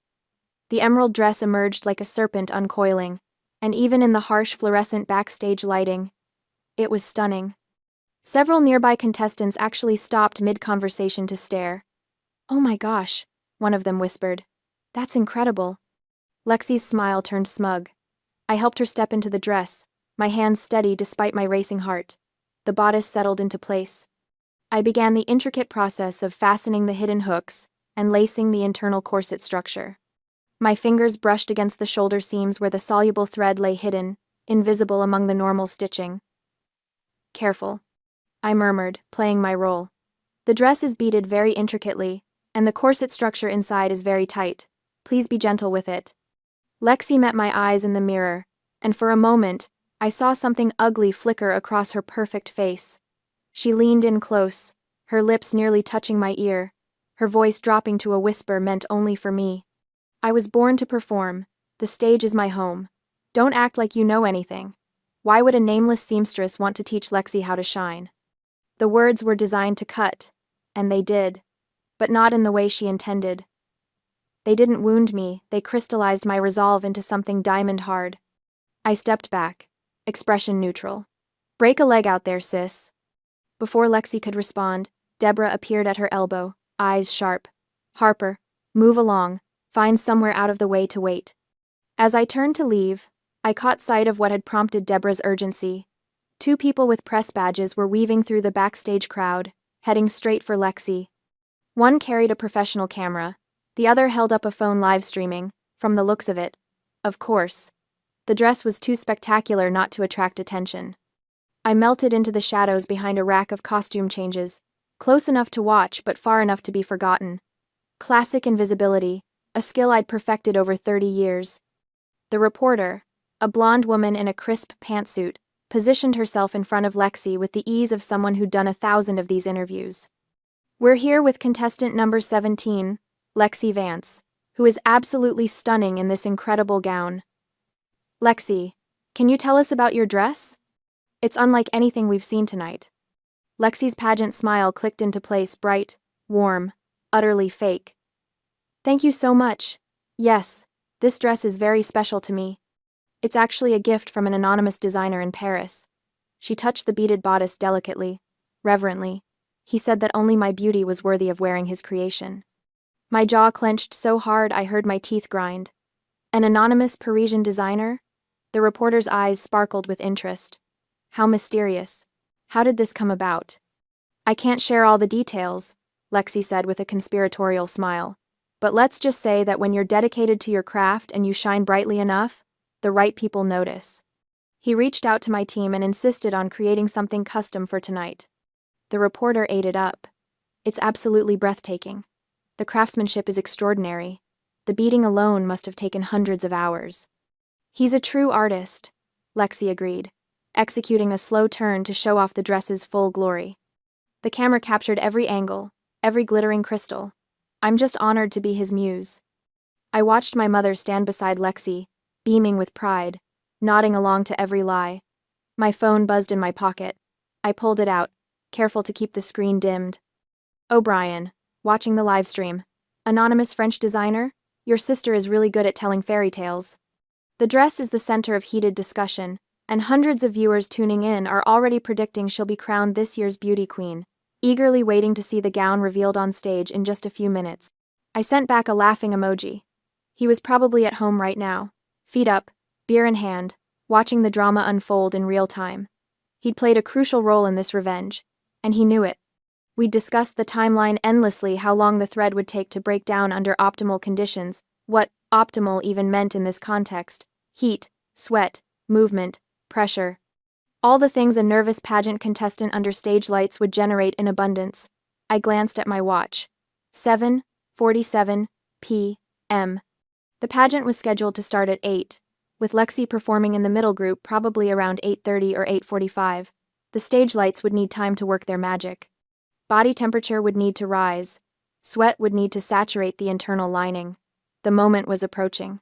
The emerald dress emerged like a serpent uncoiling, and even in the harsh fluorescent backstage lighting, it was stunning. Several nearby contestants actually stopped mid-conversation to stare. "Oh my gosh," one of them whispered. "That's incredible." Lexi's smile turned smug. I helped her step into the dress, my hands steady despite my racing heart. The bodice settled into place. I began the intricate process of fastening the hidden hooks and lacing the internal corset structure. My fingers brushed against the shoulder seams where the soluble thread lay hidden, invisible among the normal stitching. "Careful," I murmured, playing my role. "The dress is beaded very intricately, and the corset structure inside is very tight. Please be gentle with it." Lexi met my eyes in the mirror, and for a moment, I saw something ugly flicker across her perfect face. She leaned in close, her lips nearly touching my ear, her voice dropping to a whisper meant only for me. "I was born to perform. The stage is my home. Don't act like you know anything. Why would a nameless seamstress want to teach Lexi how to shine?" The words were designed to cut, and they did, but not in the way she intended. They didn't wound me, they crystallized my resolve into something diamond hard. I stepped back, expression neutral. "Break a leg out there, sis." Before Lexi could respond, Deborah appeared at her elbow, eyes sharp. "Harper, move along, find somewhere out of the way to wait." As I turned to leave, I caught sight of what had prompted Deborah's urgency. Two people with press badges were weaving through the backstage crowd, heading straight for Lexi. One carried a professional camera, the other held up a phone live streaming, from the looks of it. Of course. The dress was too spectacular not to attract attention. I melted into the shadows behind a rack of costume changes, close enough to watch but far enough to be forgotten. Classic invisibility, a skill I'd perfected over 30 years. The reporter, a blonde woman in a crisp pantsuit, positioned herself in front of Lexi with the ease of someone who'd done 1,000 of these interviews. "We're here with contestant number 17, Lexi Vance, who is absolutely stunning in this incredible gown. Lexi, can you tell us about your dress? It's unlike anything we've seen tonight." Lexi's pageant smile clicked into place, bright, warm, utterly fake. "Thank you so much. Yes, this dress is very special to me. It's actually a gift from an anonymous designer in Paris." She touched the beaded bodice delicately, reverently. "He said that only my beauty was worthy of wearing his creation." My jaw clenched so hard I heard my teeth grind. An anonymous Parisian designer? The reporter's eyes sparkled with interest. How mysterious. How did this come about? "I can't share all the details," Lexi said with a conspiratorial smile. "But let's just say that when you're dedicated to your craft and you shine brightly enough, the right people notice." He reached out to my team and insisted on creating something custom for tonight. The reporter ate it up. "It's absolutely breathtaking. The craftsmanship is extraordinary. The beading alone must have taken hundreds of hours." "He's a true artist," Lexi agreed, executing a slow turn to show off the dress's full glory. The camera captured every angle, every glittering crystal. I'm just honored to be his muse. I watched my mother stand beside Lexi, beaming with pride, nodding along to every lie. My phone buzzed in my pocket. I pulled it out, careful to keep the screen dimmed. "O'Brien, watching the live stream. Anonymous French designer, your sister is really good at telling fairy tales." The dress is the center of heated discussion, and hundreds of viewers tuning in are already predicting she'll be crowned this year's beauty queen, eagerly waiting to see the gown revealed on stage in just a few minutes. I sent back a laughing emoji. He was probably at home right now, feet up, beer in hand, watching the drama unfold in real time. He'd played a crucial role in this revenge, and he knew it. We'd discussed the timeline endlessly, how long the thread would take to break down under optimal conditions, what optimal even meant in this context. Heat, sweat, movement, pressure. All the things a nervous pageant contestant under stage lights would generate in abundance. I glanced at my watch. 7:47 p.m. The pageant was scheduled to start at 8, with Lexi performing in the middle group probably around 8:30 or 8:45. The stage lights would need time to work their magic. Body temperature would need to rise. Sweat would need to saturate the internal lining. The moment was approaching.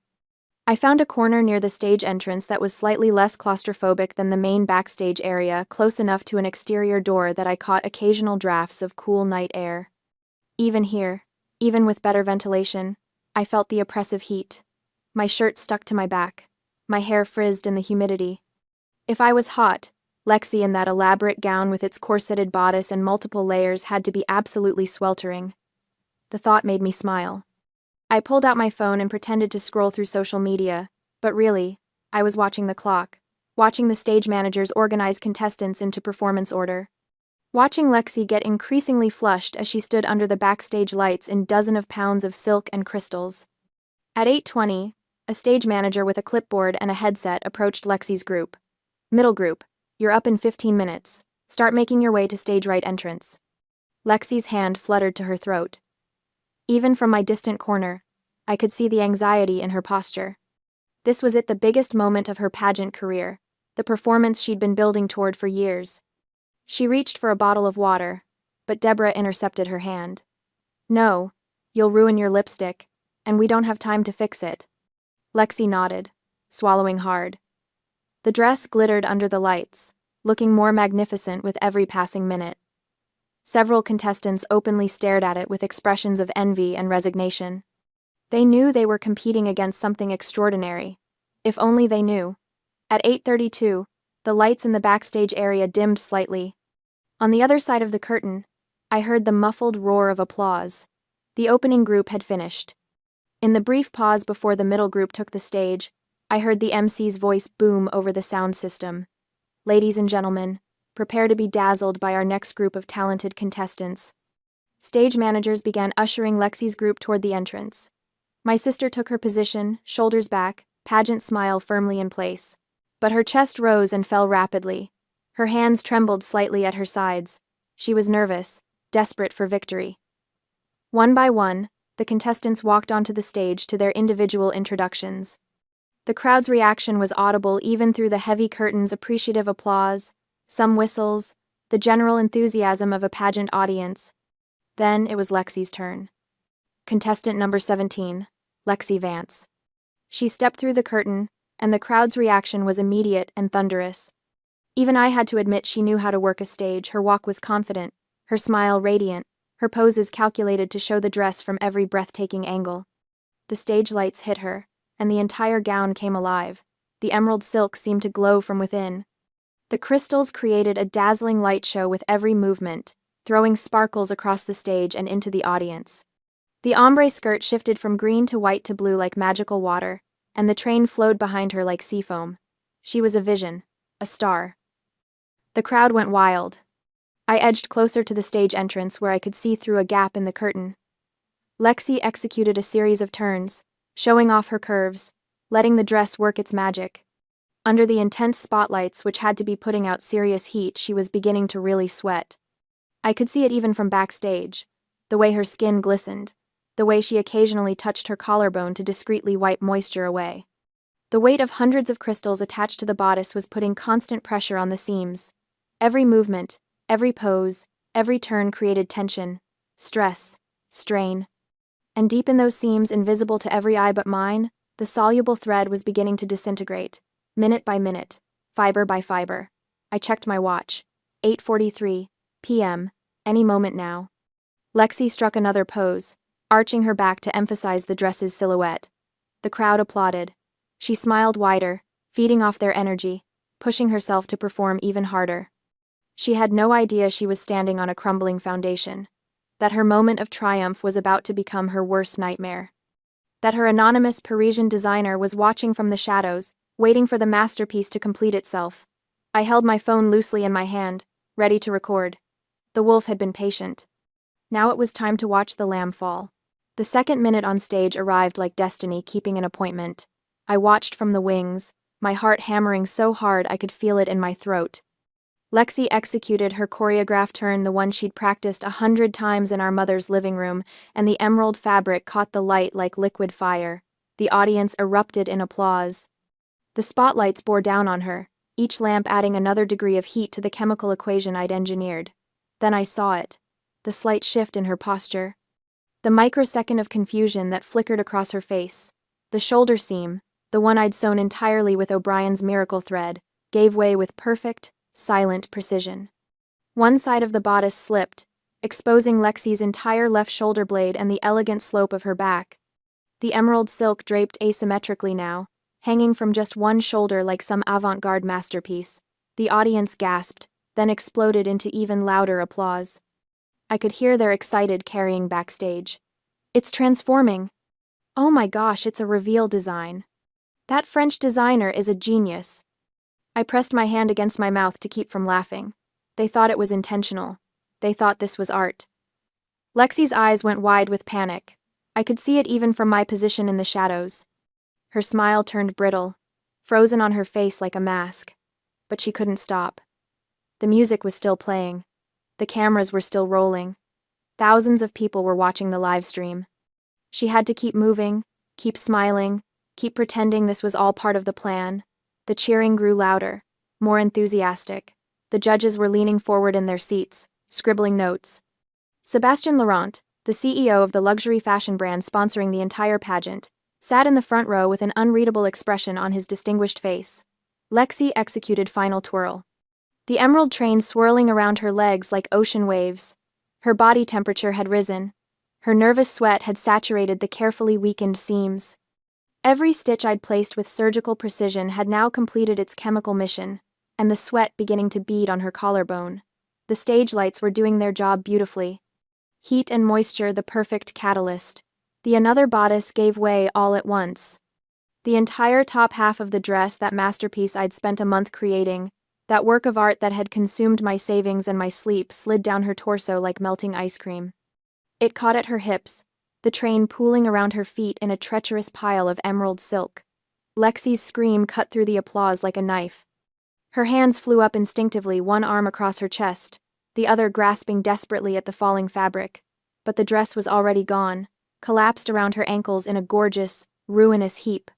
I found a corner near the stage entrance that was slightly less claustrophobic than the main backstage area, close enough to an exterior door that I caught occasional drafts of cool night air. Even here, even with better ventilation, I felt the oppressive heat. My shirt stuck to my back. My hair frizzed in the humidity. If I was hot, Lexi in that elaborate gown with its corseted bodice and multiple layers had to be absolutely sweltering. The thought made me smile. I pulled out my phone and pretended to scroll through social media, but really, I was watching the clock, watching the stage managers organize contestants into performance order. Watching Lexi get increasingly flushed as she stood under the backstage lights in dozens of pounds of silk and crystals. At 8:20, a stage manager with a clipboard and a headset approached Lexi's group. "Middle group, you're up in 15 minutes. Start making your way to stage right entrance." Lexi's hand fluttered to her throat. Even from my distant corner, I could see the anxiety in her posture. This was the biggest moment of her pageant career, the performance she'd been building toward for years. She reached for a bottle of water, but Deborah intercepted her hand. "No, you'll ruin your lipstick, and we don't have time to fix it." Lexi nodded, swallowing hard. The dress glittered under the lights, looking more magnificent with every passing minute. Several contestants openly stared at it with expressions of envy and resignation. They knew they were competing against something extraordinary. If only they knew. At 8:32, the lights in the backstage area dimmed slightly. On the other side of the curtain, I heard the muffled roar of applause. The opening group had finished. In the brief pause before the middle group took the stage, I heard the MC's voice boom over the sound system. "Ladies and gentlemen, prepare to be dazzled by our next group of talented contestants." Stage managers began ushering Lexi's group toward the entrance. My sister took her position, shoulders back, pageant smile firmly in place. But her chest rose and fell rapidly. Her hands trembled slightly at her sides. She was nervous, desperate for victory. One by one, the contestants walked onto the stage to their individual introductions. The crowd's reaction was audible even through the heavy curtains, appreciative applause, some whistles, the general enthusiasm of a pageant audience. Then it was Lexi's turn. Contestant number 17, Lexi Vance. She stepped through the curtain, and the crowd's reaction was immediate and thunderous. Even I had to admit she knew how to work a stage. Her walk was confident, her smile radiant, her poses calculated to show the dress from every breathtaking angle. The stage lights hit her, and the entire gown came alive. The emerald silk seemed to glow from within. The crystals created a dazzling light show with every movement, throwing sparkles across the stage and into the audience. The ombre skirt shifted from green to white to blue like magical water, and the train flowed behind her like sea foam. She was a vision, a star. The crowd went wild. I edged closer to the stage entrance where I could see through a gap in the curtain. Lexi executed a series of turns, showing off her curves, letting the dress work its magic. Under the intense spotlights, which had to be putting out serious heat, she was beginning to really sweat. I could see it even from backstage, the way her skin glistened, the way she occasionally touched her collarbone to discreetly wipe moisture away. The weight of hundreds of crystals attached to the bodice was putting constant pressure on the seams. Every movement, every pose, every turn created tension, stress, strain. And deep in those seams, invisible to every eye but mine, the soluble thread was beginning to disintegrate, minute by minute, fiber by fiber. I checked my watch. 8:43 p.m., any moment now. Lexi struck another pose, arching her back to emphasize the dress's silhouette. The crowd applauded. She smiled wider, feeding off their energy, pushing herself to perform even harder. She had no idea she was standing on a crumbling foundation, that her moment of triumph was about to become her worst nightmare, that her anonymous Parisian designer was watching from the shadows, waiting for the masterpiece to complete itself. I held my phone loosely in my hand, ready to record. The wolf had been patient. Now it was time to watch the lamb fall. The second minute on stage arrived like destiny keeping an appointment. I watched from the wings, my heart hammering so hard I could feel it in my throat. Lexi executed her choreographed turn, the one she'd practiced 100 times in our mother's living room, and the emerald fabric caught the light like liquid fire. The audience erupted in applause. The spotlights bore down on her, each lamp adding another degree of heat to the chemical equation I'd engineered. Then I saw it, the slight shift in her posture, the microsecond of confusion that flickered across her face, the shoulder seam, the one I'd sewn entirely with O'Brien's miracle thread, gave way with perfect, silent precision. One side of the bodice slipped, exposing Lexi's entire left shoulder blade and the elegant slope of her back. The emerald silk draped asymmetrically now, hanging from just one shoulder like some avant-garde masterpiece. The audience gasped, then exploded into even louder applause. I could hear their excited carrying backstage. "It's transforming! Oh my gosh, it's a reveal design. That French designer is a genius." I pressed my hand against my mouth to keep from laughing. They thought it was intentional. They thought this was art. Lexi's eyes went wide with panic. I could see it even from my position in the shadows. Her smile turned brittle, frozen on her face like a mask. But she couldn't stop. The music was still playing. The cameras were still rolling. Thousands of people were watching the live stream. She had to keep moving, keep smiling, keep pretending this was all part of the plan. The cheering grew louder, more enthusiastic. The judges were leaning forward in their seats, scribbling notes. Sébastien Laurent, the CEO of the luxury fashion brand sponsoring the entire pageant, sat in the front row with an unreadable expression on his distinguished face. Lexi executed final twirl. The emerald train swirling around her legs like ocean waves. Her body temperature had risen. Her nervous sweat had saturated the carefully weakened seams. Every stitch I'd placed with surgical precision had now completed its chemical mission, and the sweat beginning to bead on her collarbone. The stage lights were doing their job beautifully. Heat and moisture the perfect catalyst. The another bodice gave way all at once. The entire top half of the dress, that masterpiece I'd spent a month creating, that work of art that had consumed my savings and my sleep, slid down her torso like melting ice cream. It caught at her hips, the train pooling around her feet in a treacherous pile of emerald silk. Lexi's scream cut through the applause like a knife. Her hands flew up instinctively, one arm across her chest, the other grasping desperately at the falling fabric. But the dress was already gone, collapsed around her ankles in a gorgeous, ruinous heap.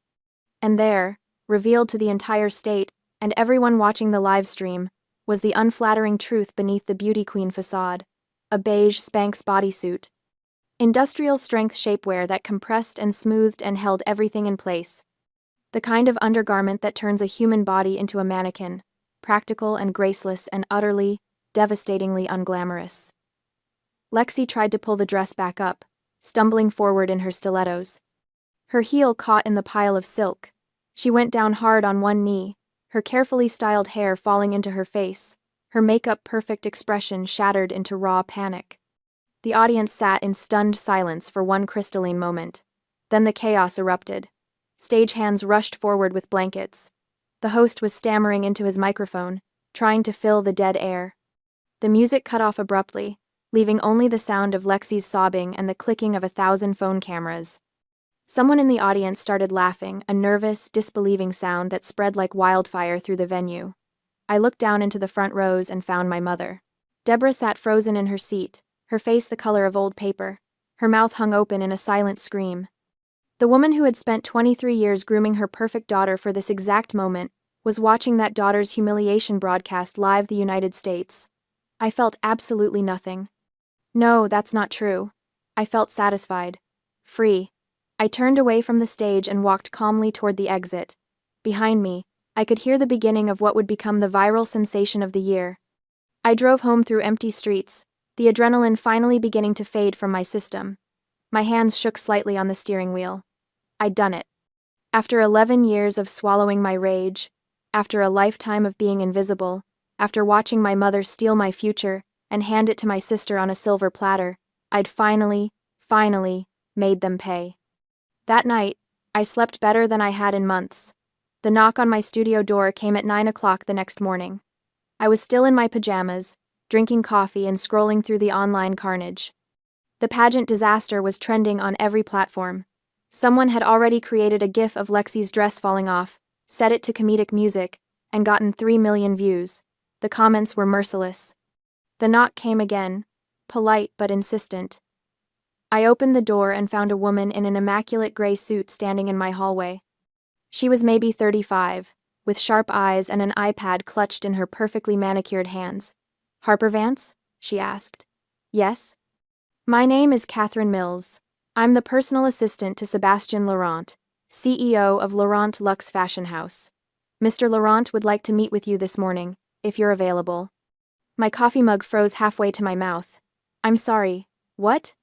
And there, revealed to the entire state, and everyone watching the live stream, was the unflattering truth beneath the beauty queen facade: a beige Spanx bodysuit. Industrial-strength shapewear that compressed and smoothed and held everything in place. The kind of undergarment that turns a human body into a mannequin, practical and graceless and utterly, devastatingly unglamorous. Lexi tried to pull the dress back up, stumbling forward in her stilettos. Her heel caught in the pile of silk. She went down hard on one knee, her carefully styled hair falling into her face, her makeup-perfect expression shattered into raw panic. The audience sat in stunned silence for one crystalline moment. Then the chaos erupted. Stagehands rushed forward with blankets. The host was stammering into his microphone, trying to fill the dead air. The music cut off abruptly, leaving only the sound of Lexi's sobbing and the clicking of 1,000 phone cameras. Someone in the audience started laughing, a nervous, disbelieving sound that spread like wildfire through the venue. I looked down into the front rows and found my mother. Deborah sat frozen in her seat, her face the color of old paper, her mouth hung open in a silent scream. The woman who had spent 23 years grooming her perfect daughter for this exact moment was watching that daughter's humiliation broadcast live the United States. I felt absolutely nothing. No, that's not true. I felt satisfied. Free. I turned away from the stage and walked calmly toward the exit. Behind me, I could hear the beginning of what would become the viral sensation of the year. I drove home through empty streets, the adrenaline finally beginning to fade from my system. My hands shook slightly on the steering wheel. I'd done it. After 11 years of swallowing my rage, after a lifetime of being invisible, after watching my mother steal my future and hand it to my sister on a silver platter, I'd finally made them pay. That night, I slept better than I had in months. The knock on my studio door came at 9 o'clock the next morning. I was still in my pajamas, drinking coffee and scrolling through the online carnage. The pageant disaster was trending on every platform. Someone had already created a GIF of Lexi's dress falling off, set it to comedic music, and gotten 3 million views. The comments were merciless. The knock came again, polite but insistent. I opened the door and found a woman in an immaculate gray suit standing in my hallway. She was maybe 35, with sharp eyes and an iPad clutched in her perfectly manicured hands. "Harper Vance?" she asked. "Yes." "My name is Catherine Mills. I'm the personal assistant to Sébastien Laurent. CEO of Laurent Luxe Fashion House. Mr. Laurent would like to meet with you this morning, if you're available. My coffee mug froze halfway to my mouth. I'm sorry, what?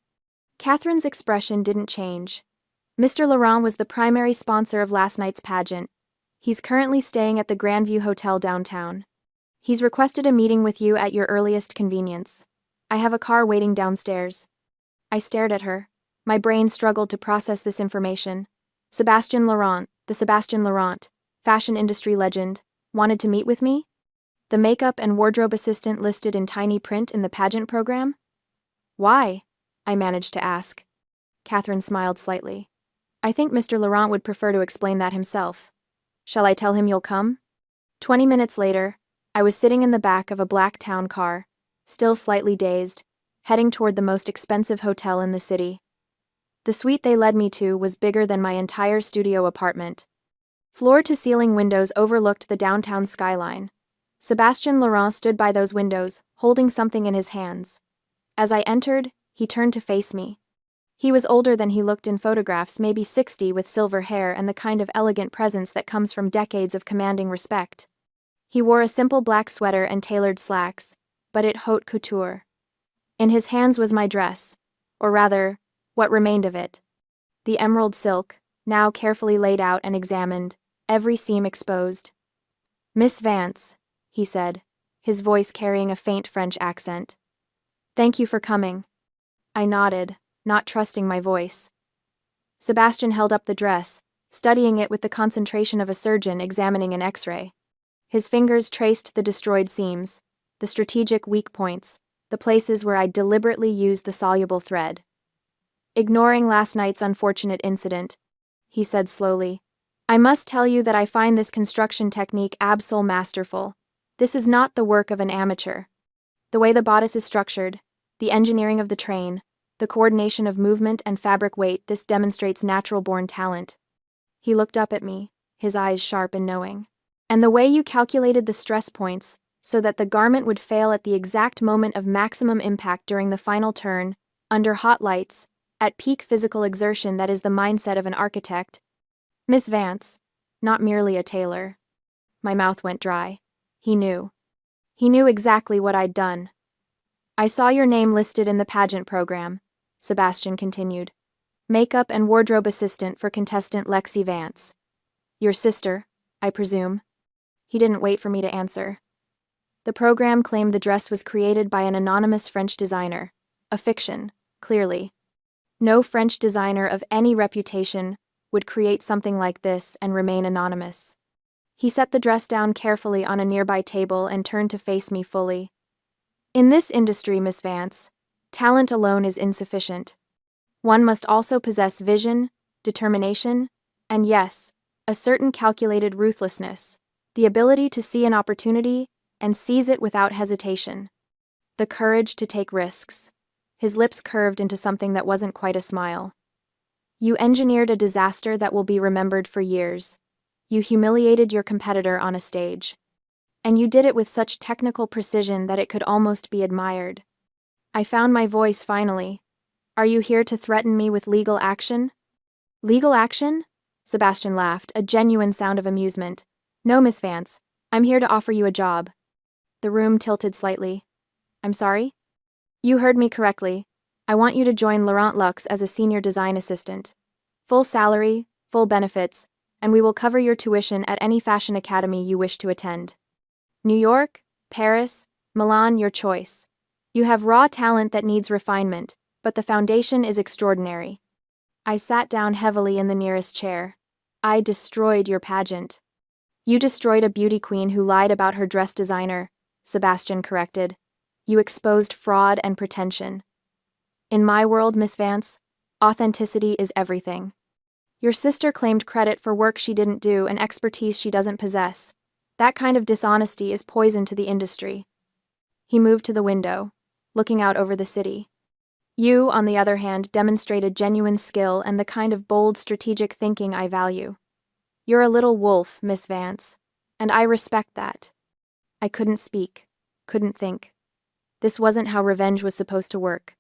Catherine's expression didn't change. Mr. Laurent was the primary sponsor of last night's pageant. He's currently staying at the Grandview Hotel downtown. He's requested a meeting with you at your earliest convenience. I have a car waiting downstairs. I stared at her. My brain struggled to process this information. Sebastien Laurent, the Sebastien Laurent, fashion industry legend, wanted to meet with me? The makeup and wardrobe assistant listed in tiny print in the pageant program? Why? I managed to ask. Catherine smiled slightly. I think Mr. Laurent would prefer to explain that himself. Shall I tell him you'll come? 20 minutes later, I was sitting in the back of a black town car, still slightly dazed, heading toward the most expensive hotel in the city. The suite they led me to was bigger than my entire studio apartment. Floor-to-ceiling windows overlooked the downtown skyline. Sebastien Laurent stood by those windows, holding something in his hands. As I entered, he turned to face me. He was older than he looked in photographs, maybe 60, with silver hair and the kind of elegant presence that comes from decades of commanding respect. He wore a simple black sweater and tailored slacks, but at haute couture. In his hands was my dress, or rather, what remained of it. The emerald silk, now carefully laid out and examined, every seam exposed. Miss Vance, he said, his voice carrying a faint French accent. Thank you for coming. I nodded, not trusting my voice. Sebastien held up the dress, studying it with the concentration of a surgeon examining an X-ray. His fingers traced the destroyed seams, the strategic weak points, the places where I deliberately used the soluble thread. Ignoring last night's unfortunate incident, he said slowly, I must tell you that I find this construction technique absolutely masterful. This is not the work of an amateur. The way the bodice is structured, the engineering of the train, the coordination of movement and fabric weight, this demonstrates natural-born talent. He looked up at me, his eyes sharp and knowing. And the way you calculated the stress points, so that the garment would fail at the exact moment of maximum impact during the final turn, under hot lights, at peak physical exertion, that is the mindset of an architect. Miss Vance, not merely a tailor. My mouth went dry. He knew. He knew exactly what I'd done. I saw your name listed in the pageant program, Sebastien continued. Makeup and wardrobe assistant for contestant Lexi Vance. Your sister, I presume. He didn't wait for me to answer. The program claimed the dress was created by an anonymous French designer. A fiction, clearly. No French designer of any reputation would create something like this and remain anonymous. He set the dress down carefully on a nearby table and turned to face me fully. In this industry, Miss Vance, talent alone is insufficient. One must also possess vision, determination, and yes, a certain calculated ruthlessness, the ability to see an opportunity and seize it without hesitation. The courage to take risks. His lips curved into something that wasn't quite a smile. You engineered a disaster that will be remembered for years. You humiliated your competitor on a stage. And you did it with such technical precision that it could almost be admired. I found my voice finally. Are you here to threaten me with legal action? Legal action? Sebastien laughed, a genuine sound of amusement. No, Miss Vance, I'm here to offer you a job. The room tilted slightly. I'm sorry? You heard me correctly. I want you to join Laurent Luxe as a senior design assistant. Full salary, full benefits, and we will cover your tuition at any fashion academy you wish to attend. New York, Paris, Milan, your choice. You have raw talent that needs refinement, but the foundation is extraordinary. I sat down heavily in the nearest chair. I destroyed your pageant. You destroyed a beauty queen who lied about her dress designer, Sebastien corrected. You exposed fraud and pretension. In my world, Miss Vance, authenticity is everything. Your sister claimed credit for work she didn't do and expertise she doesn't possess. That kind of dishonesty is poison to the industry. He moved to the window, looking out over the city. You, on the other hand, demonstrated genuine skill and the kind of bold, strategic thinking I value. You're a little wolf, Miss Vance, and I respect that. I couldn't speak, couldn't think. This wasn't how revenge was supposed to work.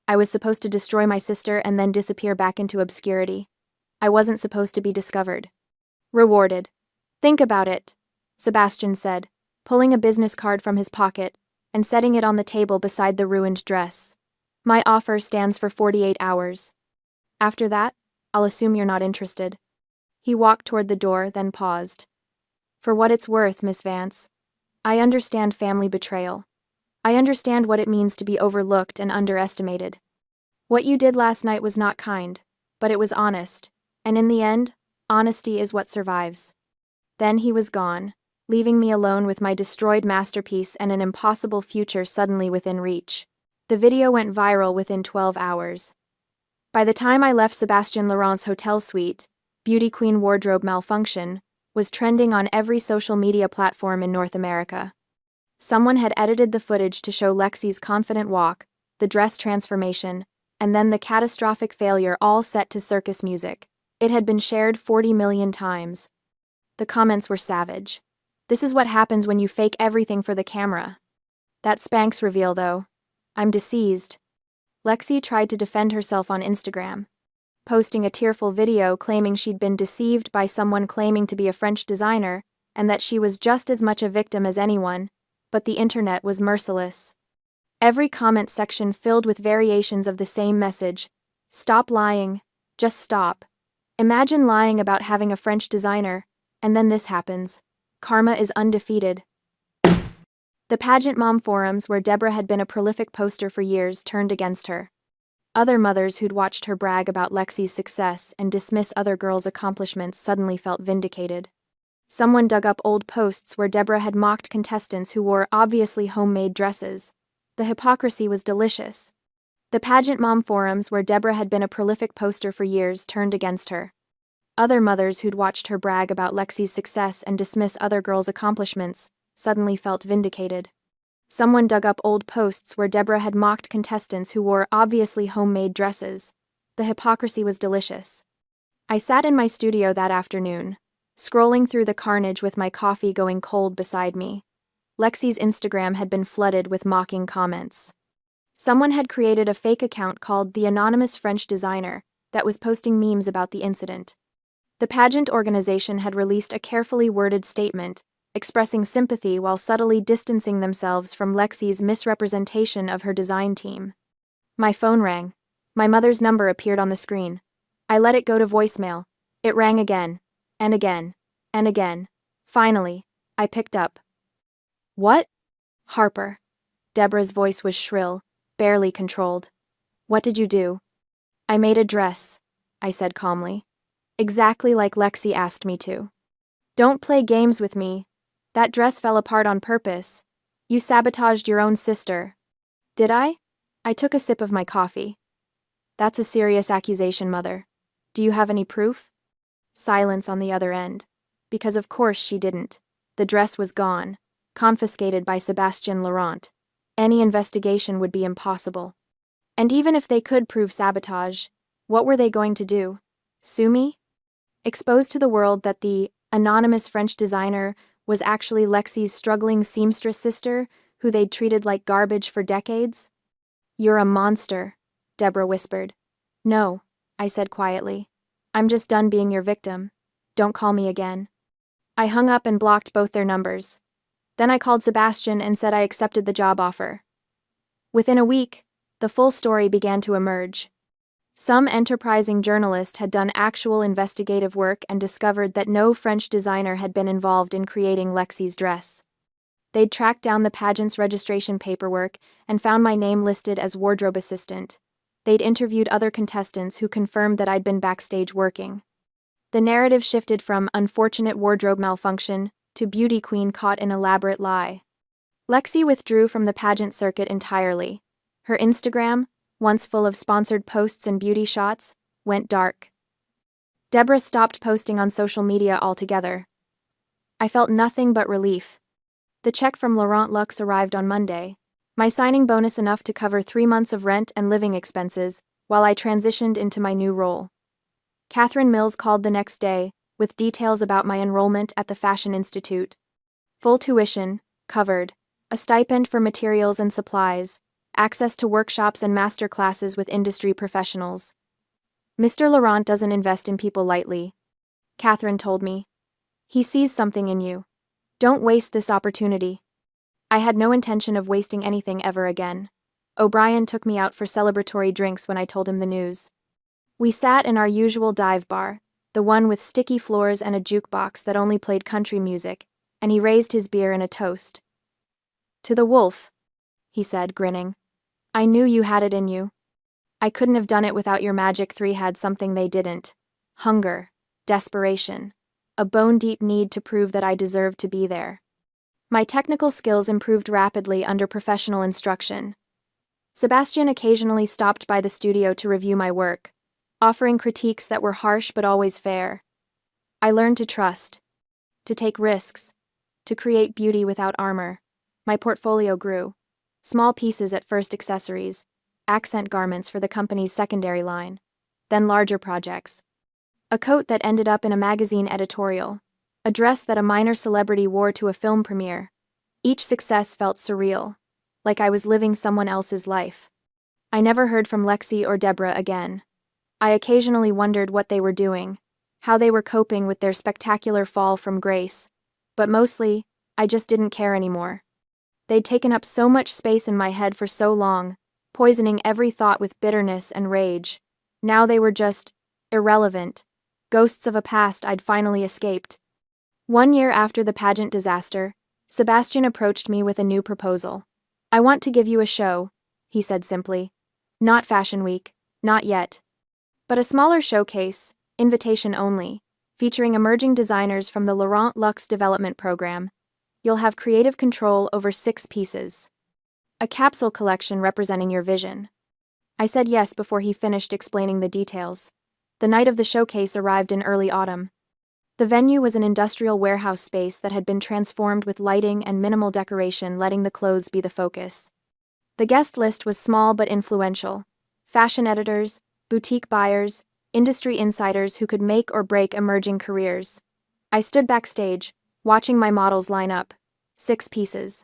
I was supposed to destroy my sister and then disappear back into obscurity. I wasn't supposed to be discovered. Rewarded. Think about it, Sebastian said, pulling a business card from his pocket and setting it on the table beside the ruined dress. My offer stands for 48 hours. After that, I'll assume you're not interested. He walked toward the door, then paused. For what it's worth, Miss Vance, I understand family betrayal. I understand what it means to be overlooked and underestimated. What you did last night was not kind, but it was honest, and in the end, honesty is what survives. Then he was gone, leaving me alone with my destroyed masterpiece and an impossible future suddenly within reach. The video went viral within 12 hours. By the time I left Sébastien Laurent's hotel suite, Beauty Queen wardrobe malfunction was trending on every social media platform in North America. Someone had edited the footage to show Lexi's confident walk, the dress transformation, and then the catastrophic failure all set to circus music. It had been shared 40 million times. The comments were savage. This is what happens when you fake everything for the camera. That Spanx reveal, though. I'm deceased. Lexi tried to defend herself on Instagram, posting a tearful video claiming she'd been deceived by someone claiming to be a French designer and that she was just as much a victim as anyone, but the internet was merciless. Every comment section filled with variations of the same message. Stop lying. Just stop. Imagine lying about having a French designer, and then this happens. Karma is undefeated. The pageant mom forums, where Deborah had been a prolific poster for years, turned against her. Other mothers who'd watched her brag about Lexi's success and dismiss other girls' accomplishments suddenly felt vindicated. Someone dug up old posts where Deborah had mocked contestants who wore obviously homemade dresses. The hypocrisy was delicious. The pageant mom forums, where Deborah had been a prolific poster for years, turned against her. Other mothers who'd watched her brag about Lexi's success and dismiss other girls' accomplishments suddenly felt vindicated. Someone dug up old posts where Deborah had mocked contestants who wore obviously homemade dresses. The hypocrisy was delicious. I sat in my studio that afternoon, scrolling through the carnage with my coffee going cold beside me. Lexi's Instagram had been flooded with mocking comments. Someone had created a fake account called The Anonymous French Designer that was posting memes about the incident. The pageant organization had released a carefully worded statement expressing sympathy while subtly distancing themselves from Lexi's misrepresentation of her design team. My phone rang. My mother's number appeared on the screen. I let it go to voicemail. It rang again, and again, and again. Finally, I picked up. What? Harper. Deborah's voice was shrill, barely controlled. What did you do? I made a dress, I said calmly. Exactly like Lexi asked me to. Don't play games with me. That dress fell apart on purpose. You sabotaged your own sister. Did I? I took a sip of my coffee. That's a serious accusation, Mother. Do you have any proof? Silence on the other end. Because of course she didn't. The dress was gone, confiscated by Sébastien Laurent. Any investigation would be impossible. And even if they could prove sabotage, what were they going to do? Sue me? Expose to the world that the anonymous French designer was actually Lexi's struggling seamstress sister, who they'd treated like garbage for decades? You're a monster, Deborah whispered. No, I said quietly. I'm just done being your victim. Don't call me again. I hung up and blocked both their numbers. Then I called Sebastian and said I accepted the job offer. Within a week, the full story began to emerge. Some enterprising journalist had done actual investigative work and discovered that no French designer had been involved in creating Lexi's dress. They'd tracked down the pageant's registration paperwork and found my name listed as wardrobe assistant. They'd interviewed other contestants who confirmed that I'd been backstage working. The narrative shifted from unfortunate wardrobe malfunction to beauty queen caught in elaborate lie. Lexi withdrew from the pageant circuit entirely. Her Instagram, once full of sponsored posts and beauty shots, went dark. Deborah stopped posting on social media altogether. I felt nothing but relief. The check from Laurent Luxe arrived on Monday. My signing bonus enough to cover 3 months of rent and living expenses while I transitioned into my new role. Catherine Mills called the next day with details about my enrollment at the Fashion Institute. Full tuition, covered, a stipend for materials and supplies, access to workshops and master classes with industry professionals. Mr. Laurent doesn't invest in people lightly, Catherine told me. He sees something in you. Don't waste this opportunity. I had no intention of wasting anything ever again. O'Brien took me out for celebratory drinks when I told him the news. We sat in our usual dive bar, the one with sticky floors and a jukebox that only played country music, and he raised his beer in a toast. To the wolf, he said, grinning. I knew you had it in you. I couldn't have done it without your magic. 3 had something they didn't. Hunger, desperation, a bone-deep need to prove that I deserved to be there. My technical skills improved rapidly under professional instruction. Sebastian occasionally stopped by the studio to review my work, offering critiques that were harsh but always fair. I learned to trust, to take risks, to create beauty without armor. My portfolio grew. Small pieces at first, accessories, accent garments for the company's secondary line, then larger projects. A coat that ended up in a magazine editorial, a dress that a minor celebrity wore to a film premiere. Each success felt surreal, like I was living someone else's life. I never heard from Lexi or Deborah again. I occasionally wondered what they were doing, how they were coping with their spectacular fall from grace, but mostly, I just didn't care anymore. They'd taken up so much space in my head for so long, poisoning every thought with bitterness and rage. Now they were just irrelevant, ghosts of a past I'd finally escaped. 1 year after the pageant disaster, Sebastian approached me with a new proposal. I want to give you a show, he said simply. Not Fashion Week, not yet. But a smaller showcase, invitation only, featuring emerging designers from the Laurent Luxe Development Program. You'll have creative control over 6 pieces. A capsule collection representing your vision. I said yes before he finished explaining the details. The night of the showcase arrived in early autumn. The venue was an industrial warehouse space that had been transformed with lighting and minimal decoration, letting the clothes be the focus. The guest list was small but influential. Fashion editors, boutique buyers, industry insiders who could make or break emerging careers. I stood backstage, watching my models line up. 6 pieces.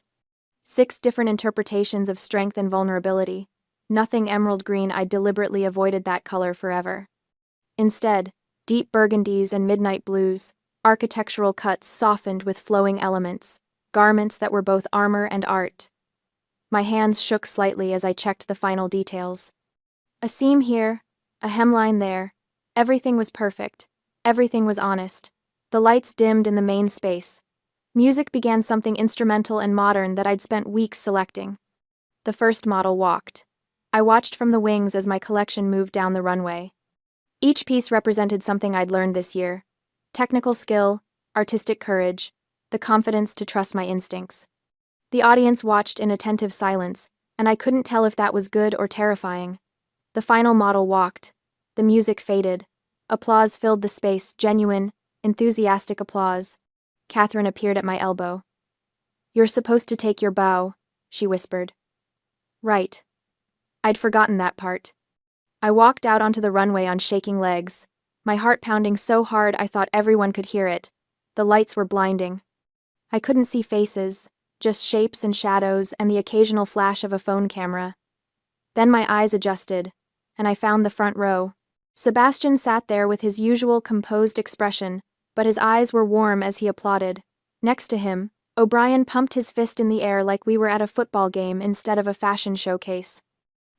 6 different interpretations of strength and vulnerability. Nothing emerald green. I deliberately avoided that color forever. Instead, deep burgundies and midnight blues, architectural cuts softened with flowing elements, garments that were both armor and art. My hands shook slightly as I checked the final details. A seam here, a hemline there. Everything was perfect. Everything was honest. The lights dimmed in the main space. Music began, something instrumental and modern that I'd spent weeks selecting. The first model walked. I watched from the wings as my collection moved down the runway. Each piece represented something I'd learned this year. Technical skill, artistic courage, the confidence to trust my instincts. The audience watched in attentive silence, and I couldn't tell if that was good or terrifying. The final model walked. The music faded. Applause filled the space, genuine, enthusiastic applause. Catherine appeared at my elbow. You're supposed to take your bow, she whispered. Right. I'd forgotten that part. I walked out onto the runway on shaking legs, my heart pounding so hard I thought everyone could hear it. The lights were blinding. I couldn't see faces, just shapes and shadows and the occasional flash of a phone camera. Then my eyes adjusted, and I found the front row. Sebastian sat there with his usual composed expression, but his eyes were warm as he applauded. Next to him, O'Brien pumped his fist in the air like we were at a football game instead of a fashion showcase.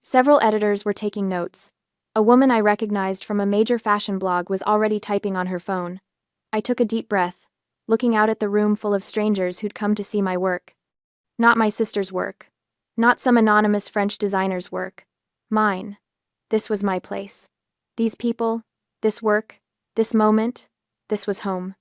Several editors were taking notes. A woman I recognized from a major fashion blog was already typing on her phone. I took a deep breath, looking out at the room full of strangers who'd come to see my work. Not my sister's work. Not some anonymous French designer's work. Mine. This was my place. These people, this work, this moment, this was home.